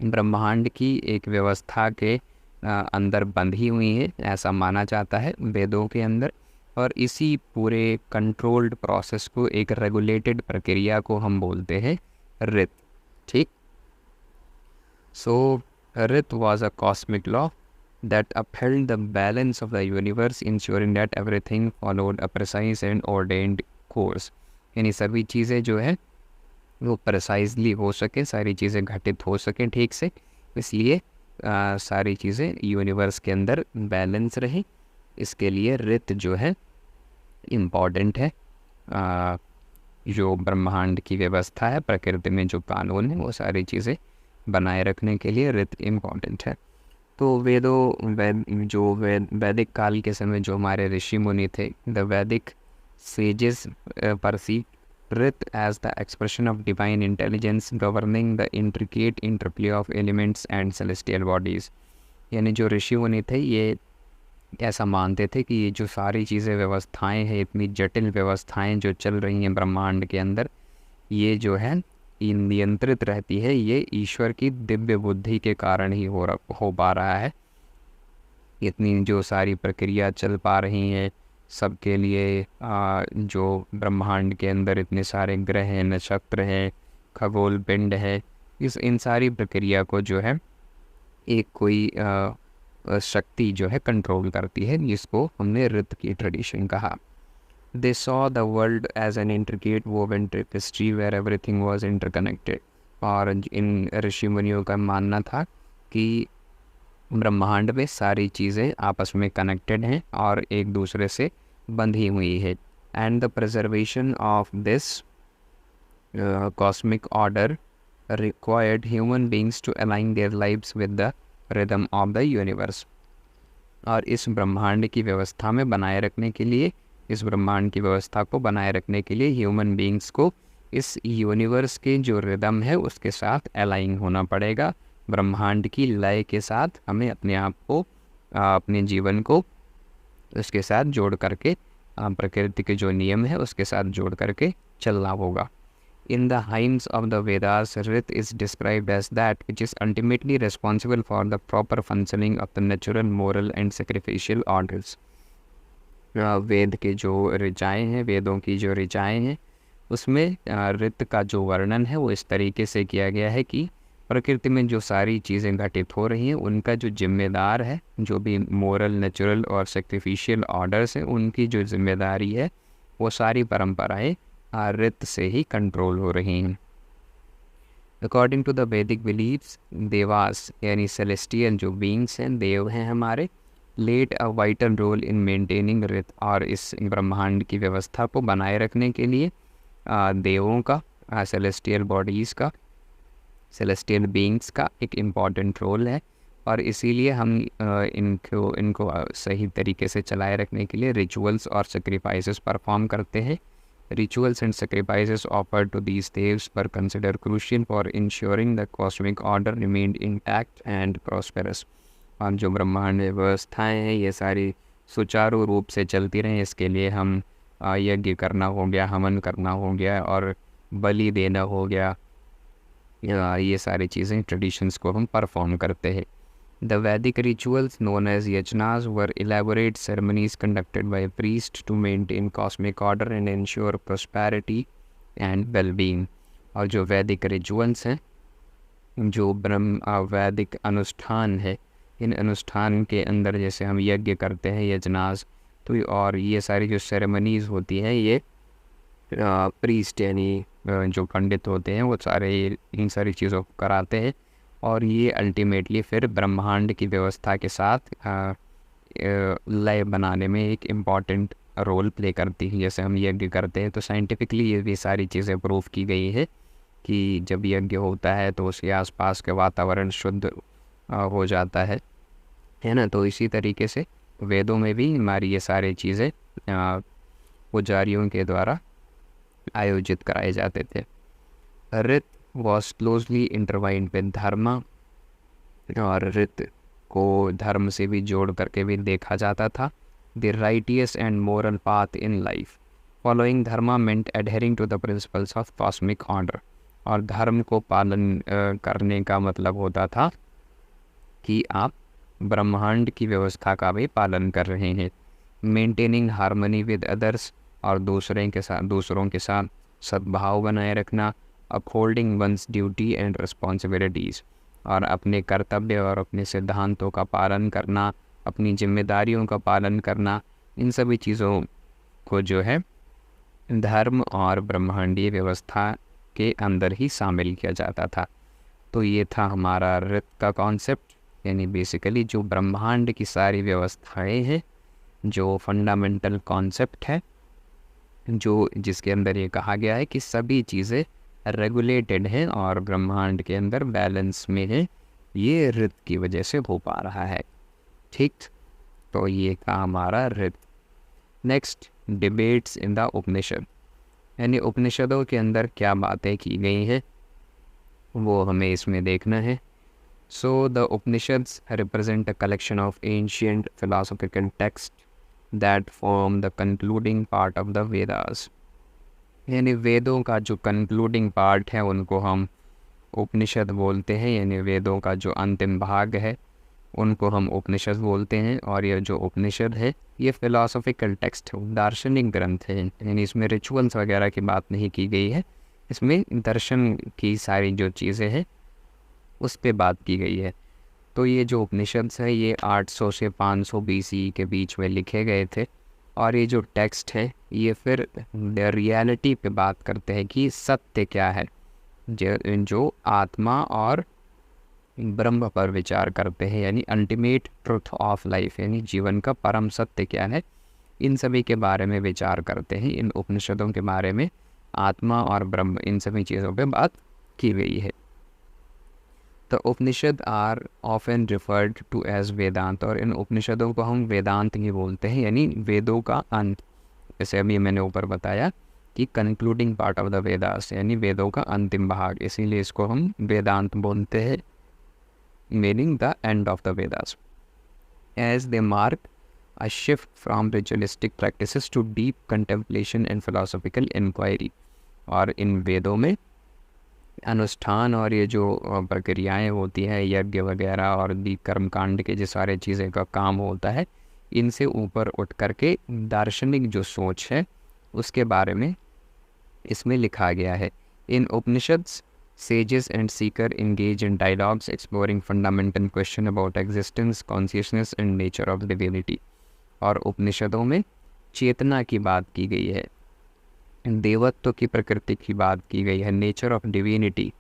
ब्रह्मांड की एक व्यवस्था के अंदर बंधी हुई हैं, ऐसा माना जाता है वेदों के अंदर। और इसी पूरे कंट्रोल्ड प्रोसेस को, एक रेगुलेटेड प्रक्रिया को हम बोलते हैं ऋत। ठीक। So rta was a cosmic law that upheld the balance of the universe, ensuring that everything followed a precise and ordained course। यानी सभी चीज़ें जो है वो प्रिसाइजली हो सके, सारी चीज़ें घटित हो सकें ठीक से, इसलिए सारी चीज़ें यूनिवर्स के अंदर बैलेंस रहे, इसके लिए ऋत जो है इम्पॉर्टेंट है जो ब्रह्मांड की व्यवस्था है, प्रकृति में जो कानून है, वो सारी चीज़ें बनाए रखने के लिए ऋत इम्पॉर्टेंट है। तो वैदिक काल के समय जो हमारे ऋषि मुनि थे, द वैदिक sages perceive Rith as the expression of divine intelligence governing the intricate interplay of elements and celestial bodies। यानी जो ऋषि मुनि थे ये ऐसा मानते थे कि ये जो सारी चीज़ें व्यवस्थाएं हैं, इतनी जटिल व्यवस्थाएं जो चल रही हैं ब्रह्मांड के अंदर, ये जो है ये नियंत्रित रहती है, ये ईश्वर की दिव्य बुद्धि के कारण ही हो पा रहा है। इतनी जो सारी प्रक्रिया चल पा रही हैं सबके लिए, जो ब्रह्मांड के अंदर इतने सारे ग्रह हैं, नक्षत्र हैं, खगोल पिंड है, इन सारी प्रक्रिया को जो है एक कोई शक्ति जो है कंट्रोल करती है, जिसको हमने ऋत की ट्रेडिशन कहा। They saw the world as an intricate woven tapestry where everything was interconnected. और इन ऋषि मुनियों का मानना था कि ब्रह्मांड में सारी चीज़ें आपस में कनेक्टेड हैं और एक दूसरे से बंधी हुई है। And the preservation of this cosmic order required human beings to align their lives with the rhythm of the universe. और इस ब्रह्मांड की व्यवस्था में बनाए रखने के लिए, इस ब्रह्मांड की व्यवस्था को बनाए रखने के लिए ह्यूमन बींग्स को इस यूनिवर्स के जो रिदम है उसके साथ अलाइन होना पड़ेगा। ब्रह्मांड की लय के साथ हमें अपने आप को, अपने जीवन को उसके साथ जोड़ करके, प्रकृति के जो नियम है उसके साथ जोड़ करके चलना होगा। In the hymns of the Vedas, Rith is described as that which is ultimately responsible for the proper functioning of the natural, moral and sacrificial orders। वेद के जो ऋचाएँ हैं, वेदों की जो ऋचाएँ हैं, उसमें ऋत का जो वर्णन है वो इस तरीके से किया गया है कि प्रकृति में जो सारी चीज़ें घटित हो रही हैं उनका जो जिम्मेदार है, जो भी मोरल, नेचुरल और सेक्रिफिशियल ऑर्डर्स हैं, उनकी जो जिम्मेदारी है वो सारी परंपराएं ऋत से ही कंट्रोल हो रही हैं। According to the Vedic beliefs, devas यानी सेलेस्टियल जो बींग्स हैं, देव हैं हमारे, led a vital role in maintaining rta. और इस ब्रह्मांड की व्यवस्था को बनाए रखने के लिए देवों का, सेलेस्टियल बॉडीज़ का, सेलेस्टियल बींग्स का एक इम्पॉर्टेंट रोल है। और इसीलिए हम इनको सही तरीके से चलाए रखने के लिए रिचुअल्स और सेक्रीफाइसेस परफॉर्म करते हैं। Rituals and sacrifices offered to these devs were considered crucial for ensuring the cosmic order remained intact and prosperous। और जो ब्रह्मांड व्यवस्थाएँ हैं ये सारी सुचारू रूप से चलती रहें, इसके लिए हम यज्ञ करना हो गया, हवन करना हो गया और बलि देना हो गया, ये सारी चीज़ें, ट्रेडिशंस को हम परफॉर्म करते हैं। The Vedic rituals known as yajnas were elaborate ceremonies conducted by a priest to maintain cosmic order and ensure prosperity and well-being। और जो वैदिक रिचुअल्स हैं, जो वैदिक अनुष्ठान है, इन अनुष्ठान के अंदर जैसे हम यज्ञ करते हैं, यजनास, तो और ये सारी जो सेरेमनीज़ होती हैं ये प्रीस्ट यानी जो पंडित होते हैं वो सारे इन सारी चीज़ों को कराते हैं। और ये अल्टीमेटली फिर ब्रह्मांड की व्यवस्था के साथ लय बनाने में एक इम्पॉर्टेंट रोल प्ले करती है। जैसे हम यज्ञ करते हैं तो साइंटिफिकली ये भी सारी चीज़ें प्रूव की गई है कि जब यज्ञ होता है तो उसके आसपास के वातावरण शुद्ध हो जाता है ना। तो इसी तरीके से वेदों में भी हमारी ये सारी चीज़ें पुजारियों के द्वारा आयोजित कराए जाते थे। ऋत was closely intertwined with धर्म, और ऋत को धर्म से भी जोड़ करके भी देखा जाता था। The righteous and moral path in life, following dharma meant adhering to the principles of cosmic order। और धर्म को पालन करने का मतलब होता था कि आप ब्रह्मांड की व्यवस्था का भी पालन कर रहे हैं। मेंटेनिंग हार्मनी विद अदर्स, और दूसरों के साथ सद्भाव बनाए रखना। Upholding once duty and responsibilities, और अपने कर्तव्य और अपने सिद्धांतों का पालन करना, अपनी जिम्मेदारियों का पालन करना, इन सभी चीज़ों को जो है धर्म और ब्रह्मांडीय व्यवस्था के अंदर ही शामिल किया जाता था। तो ये था हमारा ऋत का कॉन्सेप्ट, यानी बेसिकली जो ब्रह्मांड की सारी व्यवस्थाएं हैं, जो फंडामेंटल कॉन्सेप्ट है जो जिसके अंदर ये कहा गया है कि सभी चीज़ें रेगुलेटेड हैं और ब्रह्मांड के अंदर बैलेंस में है, ये ऋत की वजह से हो पा रहा है। ठीक, तो ये था हमारा ऋत। नेक्स्ट, डिबेट्स इन द उपनिषद, यानी उपनिषदों के अंदर क्या बातें की गई हैं वो हमें इसमें देखना है। So the Upanishads represent a collection of ancient philosophical text that form the concluding part of the Vedas, यानी वेदों का जो कंक्लूडिंग पार्ट है उनको हम उपनिषद बोलते हैं, यानी वेदों का जो अंतिम भाग है उनको हम उपनिषद बोलते हैं। और ये जो उपनिषद है ये फिलोसॉफिकल टेक्स्ट है, दार्शनिक ग्रंथ है, यानी इसमें रिचुअल्स वगैरह की बात नहीं की गई है, इसमें दर्शन की सारी जो चीज़ें हैं उस पे बात की गई है। तो ये जो उपनिषद है ये 800 से 500 BC के बीच में लिखे गए थे, और ये जो टेक्स्ट है ये फिर रियलिटी पे बात करते हैं कि सत्य क्या है, जो आत्मा और ब्रह्म पर विचार करते हैं, यानी अल्टीमेट ट्रुथ ऑफ लाइफ, यानी जीवन का परम सत्य क्या है, इन सभी के बारे में विचार करते हैं। इन उपनिषदों के बारे में आत्मा और ब्रह्म इन सभी चीज़ों पे बात की गई है। The Upanishad are often referred to as Vedanta, और इन उपनिषदों को हम वेदांत ही बोलते हैं, यानी वेदों का अंत। जैसे अभी मैंने ऊपर बताया कि concluding part of the Vedas, यानी वेदों का अंतिम भाग, इसीलिए इसको हम वेदांत बोलते हैं, meaning the end of the Vedas, as they mark a shift from ritualistic practices to deep contemplation and philosophical inquiry. और इन वेदों में अनुष्ठान और ये जो प्रक्रियाएं होती हैं, यज्ञ वगैरह और दीप कर्मकांड के जो सारे चीज़ें का काम होता है, इनसे ऊपर उठ करके दार्शनिक जो सोच है उसके बारे में इसमें लिखा गया है। इन Upanishads sages and seeker engage in dialogues exploring fundamental question about existence, consciousness and nature of divinity। और उपनिषदों में चेतना की बात की गई है, देवत्व की प्रकृति की बात की गई है, नेचर ऑफ डिविनिटी,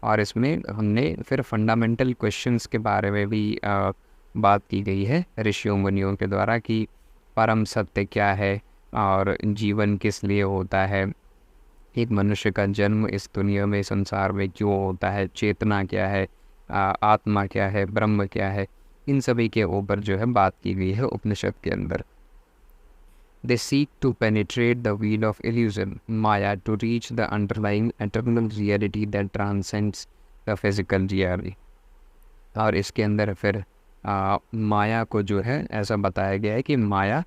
और इसमें हमने फिर फंडामेंटल क्वेश्चंस के बारे में भी बात की गई है ऋषियों मुनियों के द्वारा कि परम सत्य क्या है और जीवन किस लिए होता है, एक मनुष्य का जन्म इस दुनिया में संसार में क्यों होता है, चेतना क्या है, आत्मा क्या है, ब्रह्म क्या है, इन सभी के ऊपर जो है बात की गई है उपनिषद के अंदर। They seek to penetrate the wheel of illusion maya to reach the underlying eternal reality that transcends the physical reality. और इसके अंदर फिर माया को जो है ऐसा बताया गया है कि माया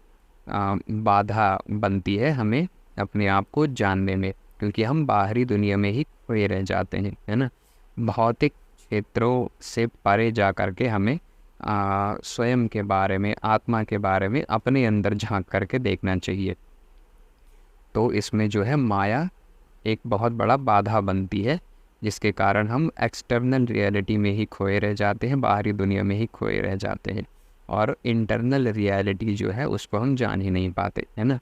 बाधा बनती है हमें अपने आप को जानने में, क्योंकि हम बाहरी दुनिया में ही खोए रह जाते हैं, है ना। भौतिक क्षेत्रों से परे जा कर के हमें स्वयं के बारे में, आत्मा के बारे में अपने अंदर झांक करके देखना चाहिए। तो इसमें जो है माया एक बहुत बड़ा बाधा बनती है, जिसके कारण हम एक्सटर्नल रियलिटी में ही खोए रह जाते हैं, बाहरी दुनिया में ही खोए रह जाते हैं, और इंटरनल रियलिटी जो है उसको हम जान ही नहीं पाते, है ना।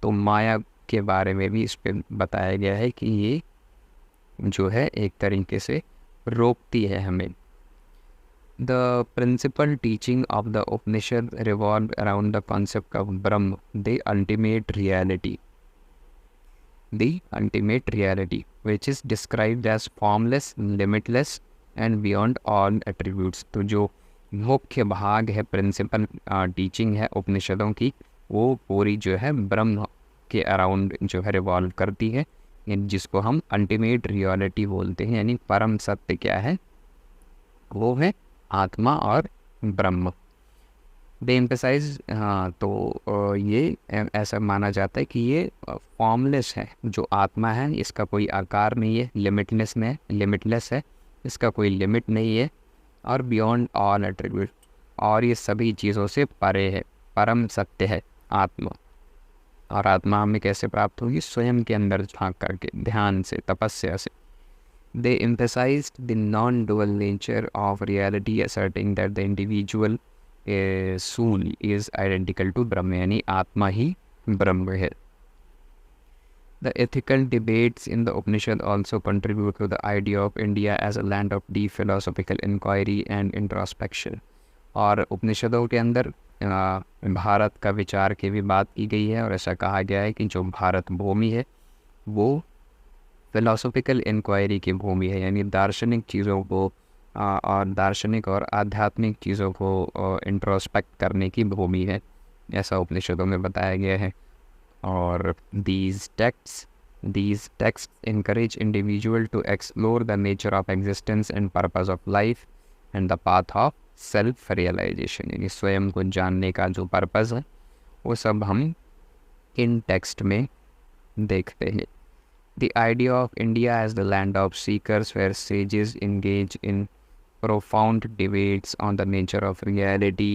तो माया के बारे में भी इस पर बताया गया है कि ये जो है एक तरीके से रोकती है हमें। The principle teaching of the Upanishad revolve around the concept of Brahma, the ultimate reality, which is described as formless, limitless and beyond all attributes। तो जो मुख्य भाग है, प्रिंसिपल टीचिंग है उपनिषदों की, वो पूरी जो है ब्रह्म के अराउंड जो है रिवॉल्व करती है, जिसको हम अल्टीमेट रियलिटी बोलते हैं, यानी परम सत्य क्या है, वो है आत्मा और ब्रह्म। दे एम्फसाइज, तो ये ऐसा माना जाता है कि ये फॉर्मलेस है, जो आत्मा है इसका कोई आकार नहीं है, लिमिटलेस है, इसका कोई लिमिट नहीं है, और बियॉन्ड ऑल एट्रीब्यूट, और ये सभी चीज़ों से परे है, परम सत्य है आत्मा। और आत्मा हमें कैसे प्राप्त होगी? स्वयं के अंदर झांक करके, ध्यान से, तपस्या से। दे emphasized the non-dual nature of reality, asserting that the individual soul is identical to Brahma, यानी आत्मा ही ब्रह्म है। The ethical debates in the Upanishad also contribute to the idea of India as a land of deep philosophical inquiry and introspection। और उपनिषदों के अंदर भारत का विचार की भी बात की गई है और ऐसा कहा गया है कि जो भारत भूमि है वो फिलोसॉफिकल इंक्वायरी की भूमि है, यानी दार्शनिक चीज़ों को और दार्शनिक और आध्यात्मिक चीज़ों को इंट्रोस्पेक्ट करने की भूमि है, ऐसा उपनिषदों में बताया गया है। और these texts encourage individual to explore the nature of existence and purpose of life and the path of self realization, यानी स्वयं को जानने का जो पर्पज़ है वो सब हम इन टेक्स्ट में देखते हैं। The idea of India as the land of seekers, where sages engage in profound debates on the nature of reality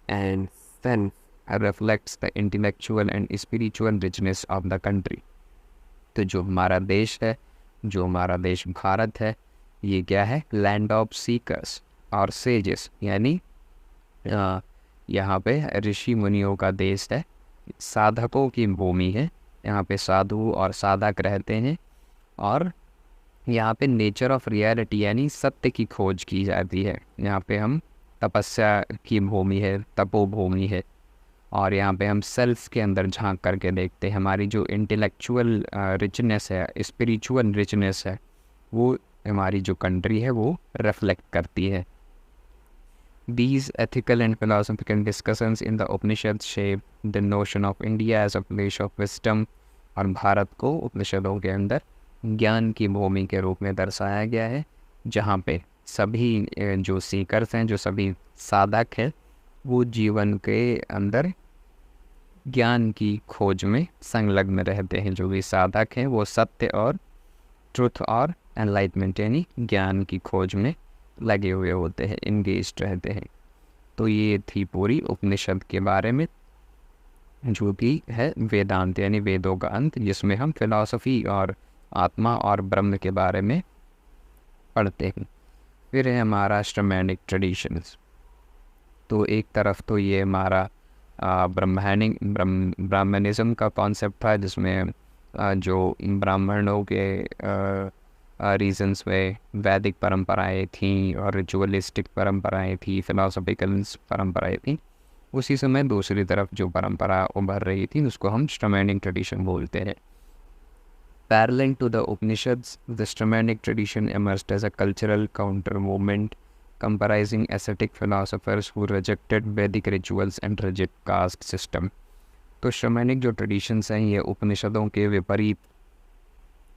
and sense, reflects the intellectual and spiritual richness of the country. तो जो हमारा देश है, जो हमारा देश भारत है, ये क्या है? लैंड ऑफ सीकर्स और सेजेस, यानी यहाँ पे ऋषि मुनियों का देश है, साधकों की भूमि है। यहाँ पे साधु और साधक रहते हैं और यहाँ पे नेचर ऑफ रियलिटी यानी सत्य की खोज की जाती है। यहाँ पे हम तपस्या की भूमि है, तपोभूमि है और यहाँ पे हम सेल्फ के अंदर झांक करके देखते हैं। हमारी जो इंटेलेक्चुअल रिचनेस है, स्पिरिचुअल रिचनेस है, वो हमारी जो कंट्री है वो रिफ्लेक्ट करती है। These ethical and philosophical discussions in the Upanishads shape the notion of India as a place of wisdom, और भारत को उपनिषदों के अंदर ज्ञान की भूमि के रूप में दर्शाया गया है, जहाँ पे सभी जो सीकर्स हैं, जो सभी साधक हैं, वो जीवन के अंदर ज्ञान की खोज में संलग्न रहते हैं। जो भी साधक हैं वो सत्य और ट्रुथ और एनलाइटमेंट यानी ज्ञान की खोज में लगे हुए होते हैं, इंगेज्ड रहते हैं। तो ये थी पूरी उपनिषद के बारे में, जो कि है वेदांत यानी वेदों का अंत, जिसमें हम फिलॉसफी और आत्मा और ब्रह्म के बारे में पढ़ते हैं। फिर है हमारा श्रमैनिक ट्रेडिशंस। तो एक तरफ तो ये हमारा ब्राह्मणिज्म का कॉन्सेप्ट था, जिसमें जो ब्राह्मणों के रीजन्स में वैदिक परंपराएं थीं और रिचुअलिस्टिक परंपराएं थी, फिलोसॉफिकल परंपराएं थीं। उसी समय दूसरी तरफ जो परंपरा उभर रही थी उसको हम श्रमैनिक ट्रेडिशन बोलते हैं। Parallel to the Upanishads, the Shramanic tradition emerged as a cultural counter-movement comprising ascetic philosophers who rejected Vedic rituals and rigid caste system. तो श्रमैनिक जो ट्रेडिशंस हैं ये उपनिषदों के विपरीत,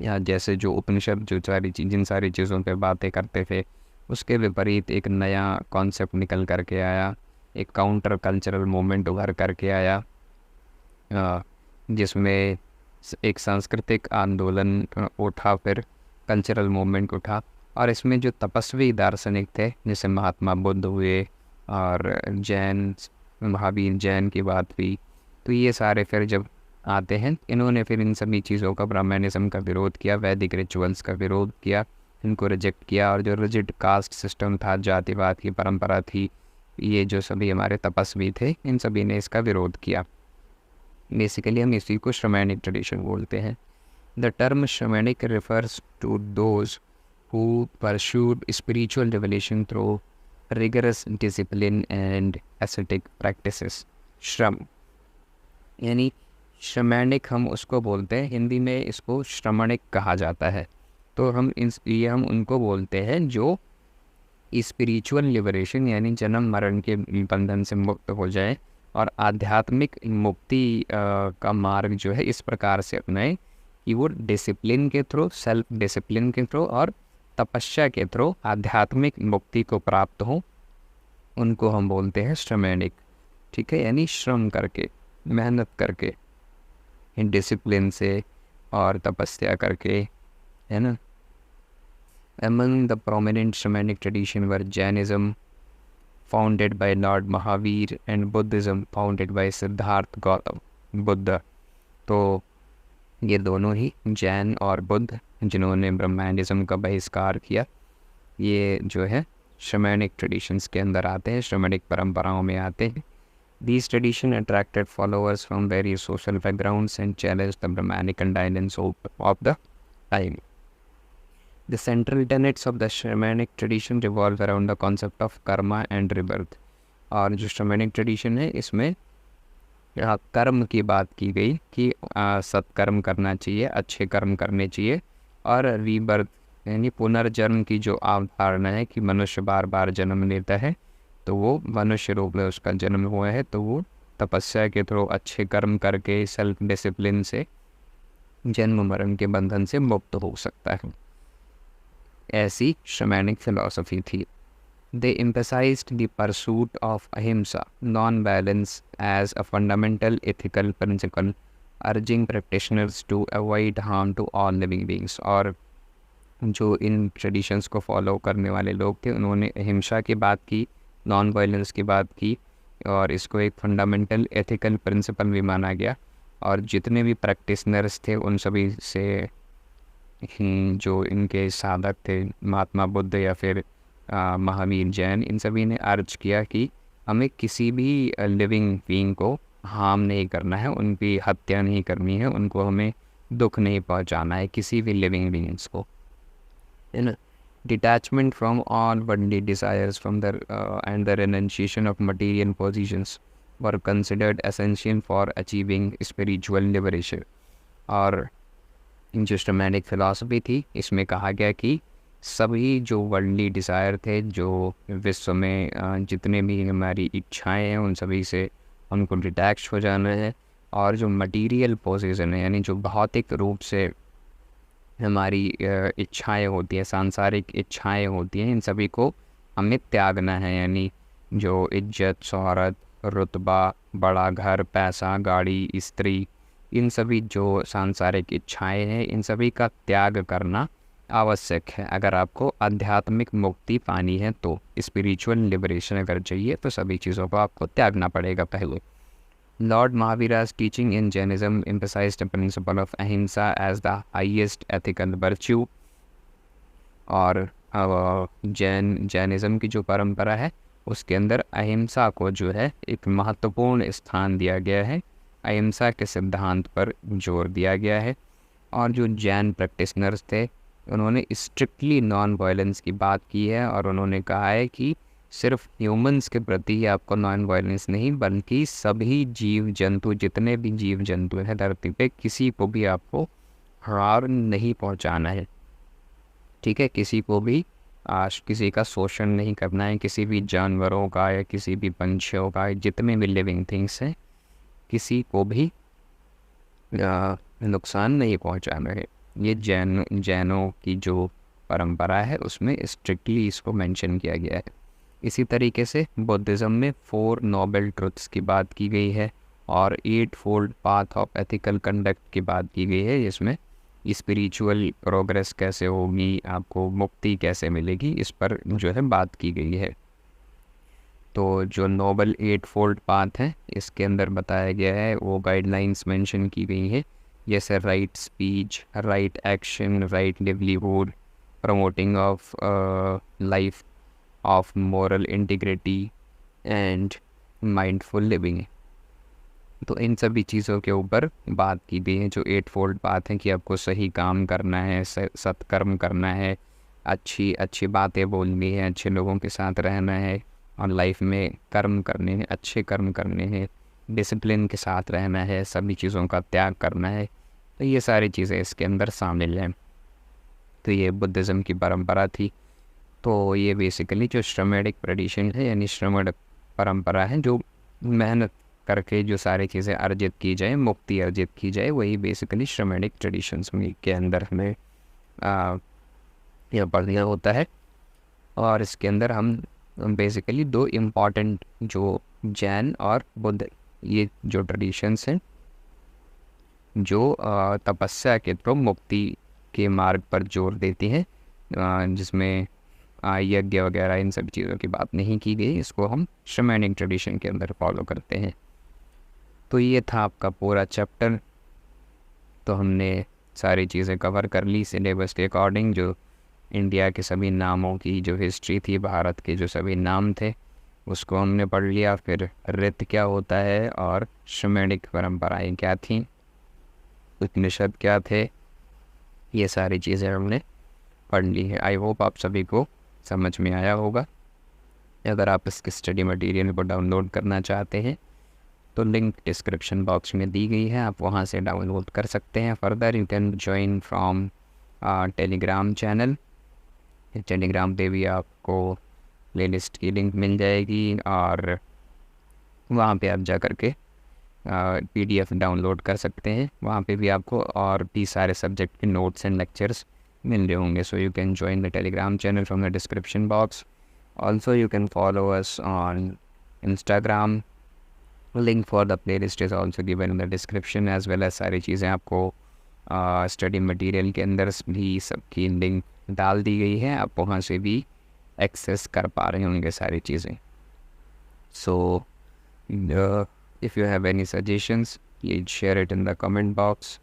या जैसे जो उपनिषद जो जिन सारी चीज़ों पे बातें करते थे उसके विपरीत एक नया कॉन्सेप्ट निकल करके आया, एक काउंटर कल्चरल मूवमेंट उभर करके आया, जिसमें एक सांस्कृतिक आंदोलन उठा, फिर कल्चरल मूवमेंट उठा। और इसमें जो तपस्वी दार्शनिक थे, जैसे महात्मा बुद्ध हुए और जैन, महावीर जैन की बात हुई, तो ये सारे फिर जब आते हैं, इन्होंने फिर इन सभी चीज़ों का, ब्राह्मणिज्म का विरोध किया, वैदिक रिचुअल्स का विरोध किया, इनको रिजेक्ट किया। और जो रिजिड कास्ट सिस्टम था, जातिवाद की परंपरा थी, ये जो सभी हमारे तपस्वी थे, इन सभी ने इसका विरोध किया। बेसिकली हम इसी को श्रमैनिक ट्रेडिशन बोलते हैं। The term Shramanic refers to those who pursued spiritual revelation through rigorous discipline and ascetic practices. श्रम यानी श्रमैनिक हम उसको बोलते हैं, हिंदी में इसको श्रमणिक कहा जाता है। तो हम ये हम उनको बोलते हैं जो स्पिरिचुअल लिबरेशन यानी जन्म मरण के बंधन से मुक्त हो जाए और आध्यात्मिक मुक्ति का मार्ग जो है इस प्रकार से अपनाए कि वो डिसिप्लिन के थ्रू, सेल्फ डिसिप्लिन के थ्रू और तपस्या के थ्रू आध्यात्मिक मुक्ति को प्राप्त हो, उनको हम बोलते हैं श्रमैनिक। ठीक है, यानी श्रम करके, मेहनत करके, डिसिप्लिन से और तपस्या करके, है ना। Among the prominent Shamanic tradition were Jainism, founded by Lord Mahavir, and Buddhism, founded by Siddharth Gautam Buddha। तो ये दोनों ही, जैन और बुद्ध, जिन्होंने ब्रह्मांडिज्म का बहिष्कार किया, ये जो है शमैनिक ट्रेडिशंस के अंदर आते हैं, शमैनिक परंपराओं में आते हैं। These traditions attracted followers from various social backgrounds and challenged the Brahmanical dynamics of the time. The central tenets of the Shamanic tradition revolve around the concept of karma and rebirth। और जो श्रमणिक tradition है इसमें कर्म की बात की गई कि सत्कर्म करना चाहिए, अच्छे कर्म करने चाहिए। और रीबर्थ यानी पुनर्जन्म की जो अवधारणा है कि मनुष्य बार बार जन्म लेता है, तो वो मनुष्य रूप में उसका जन्म हुआ है तो वो तपस्या के थ्रू अच्छे कर्म करके सेल्फ डिसिप्लिन से जन्म मरण के बंधन से मुक्त हो सकता है। ऐसी शमैनिक फिलॉसफी थी। They emphasized the pursuit of ahimsa, non-violence, as a fundamental ethical principle, urging practitioners to avoid harm to all living beings। और जो इन ट्रेडिशंस को फॉलो करने वाले लोग थे उन्होंने अहिंसा की बात की, नॉन वायलेंस की बात की, और इसको एक फंडामेंटल एथिकल प्रिंसिपल भी माना गया। और जितने भी प्रैक्टिशनर्स थे उन सभी से जो इनके साधक थे, महात्मा बुद्ध या फिर महावीर जैन, इन सभी ने अर्ज किया कि हमें किसी भी लिविंग बीइंग को हार्म नहीं करना है, उनकी हत्या नहीं करनी है, उनको हमें दुख नहीं पहुंचाना है, किसी भी लिविंग बीइंग्स को, है ना। Detachment from all worldly desires from the end the renunciation of material possessions were considered essential for achieving spiritual liberation. और जो स्टमैनिक फिलॉसफी थी इसमें कहा गया कि सभी जो वर्ल्डली डिज़ायर थे, जो विश्व में जितने भी हमारी इच्छाएं हैं उन सभी से हमको डिटैच हो जाना है। और जो मटेरियल पोजीशन है यानी जो भौतिक रूप से हमारी इच्छाएं होती हैं, सांसारिक इच्छाएं होती हैं, इन सभी को हमें त्यागना है। यानी जो इज्जत, शोहरत, रुतबा, बड़ा घर, पैसा, गाड़ी, स्त्री, इन सभी जो सांसारिक इच्छाएं हैं इन सभी का त्याग करना आवश्यक है। अगर आपको आध्यात्मिक मुक्ति पानी है तो, स्पिरिचुअल लिबरेशन अगर चाहिए तो सभी चीज़ों को आपको त्यागना पड़ेगा पहले। Lord Mahavira's teaching in Jainism emphasized the principle of ahimsa as the highest ethical virtue। और जैनिज्म की जो परंपरा है उसके अंदर अहिंसा को जो है एक महत्वपूर्ण स्थान दिया गया है, अहिंसा के सिद्धांत पर जोर दिया गया है। और जो जैन प्रैक्टिशनर्स थे उन्होंने स्ट्रिक्टली नॉन वायलेंस की बात की है, और उन्होंने कहा है कि सिर्फ ह्यूमंस के प्रति ही आपको नॉन वायलेंस नहीं बल्कि सभी जीव जंतु, जितने भी जीव जंतु हैं धरती पे, किसी को भी आपको हार्म नहीं पहुंचाना है, ठीक है। किसी को भी किसी का शोषण नहीं करना है, किसी भी जानवरों का या किसी भी पंछियों का, जितने भी लिविंग थिंग्स हैं किसी को भी नुकसान नहीं पहुंचाना है। ये जैनों की जो परंपरा है उसमें स्ट्रिक्टली इसको मेंशन किया गया है। इसी तरीके से बुद्धिज़्म में 4 नोबल ट्रुथ्स की बात की गई है और 8 fold path of ethical conduct की बात की गई है, जिसमें स्पिरिचुअल प्रोग्रेस कैसे होगी, आपको मुक्ति कैसे मिलेगी, इस पर जो है बात की गई है। तो जो नोबल 8 फोल्ड पाथ हैं इसके अंदर बताया गया है, वो गाइडलाइंस मेंशन की गई है, जैसे right speech, right action, right livelihood, promoting of life of moral integrity and mindful living. तो इन सभी चीज़ों के ऊपर बात की गई है। जो 8 फोल्ड बात है कि आपको सही काम करना है, सत्कर्म करना है, अच्छी अच्छी बातें बोलनी है, अच्छे लोगों के साथ रहना है, और लाइफ में कर्म करने हैं, अच्छे कर्म करने हैं, डिसिप्लिन के साथ रहना है, सभी चीज़ों का त्याग करना है। तो ये सारी चीज़ें इसके अंदर शामिल हैं। तो ये बुद्धिज़्म की परंपरा थी। तो ये बेसिकली जो श्रमणिक ट्रेडिशन है यानी श्रमण परंपरा है, जो मेहनत करके जो सारी चीज़ें अर्जित की जाए, मुक्ति अर्जित की जाए, वही बेसिकली श्रमणिक ट्रेडिशंस में के अंदर हमें यह पढ़ना होता है। और इसके अंदर हम बेसिकली 2 इम्पॉर्टेंट जो जैन और बुद्ध ये जो ट्रेडिशंस हैं जो तपस्या के थ्रू मुक्ति के मार्ग पर जोर देती हैं, जिसमें यज्ञ वगैरह इन सब चीज़ों की बात नहीं की गई, इसको हम शमैनिक ट्रेडिशन के अंदर फॉलो करते हैं। तो ये था आपका पूरा चैप्टर। तो हमने सारी चीज़ें कवर कर ली सिलेबस के अकॉर्डिंग। जो इंडिया के सभी नामों की जो हिस्ट्री थी, भारत के जो सभी नाम थे उसको हमने पढ़ लिया। फिर ऋत क्या होता है और शमैनिक परंपराएँ क्या थीं, उपनिषद क्या थे, ये सारी चीज़ें हमने पढ़ ली है। आई होप आप सभी को समझ में आया होगा। अगर आप इसके स्टडी मटेरियल को डाउनलोड करना चाहते हैं तो लिंक डिस्क्रिप्शन बॉक्स में दी गई है, आप वहाँ से डाउनलोड कर सकते हैं। Further you can join from Telegram channel. Telegram पे भी आपको प्लेलिस्ट की लिंक मिल जाएगी और वहाँ पे आप जा कर के PDF डाउनलोड कर सकते हैं। वहाँ पे भी आपको और भी सारे सब्जेक्ट के नोट्स एंड लेक्चर्स मिल रहे होंगे। So you can join the Telegram channel from the description box. Also you can follow us on Instagram, link for the playlist is also given in the description as well as सारी चीज़ें आपको study material के अंदर भी सबकी link डाल दी गई है, आप वहाँ से भी एक्सेस कर पा रहे होंगे सारी चीज़ें। सो if you have any suggestions, please share it in the comment box.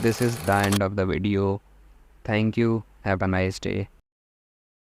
This is the end of the video. Thank you. Have a nice day.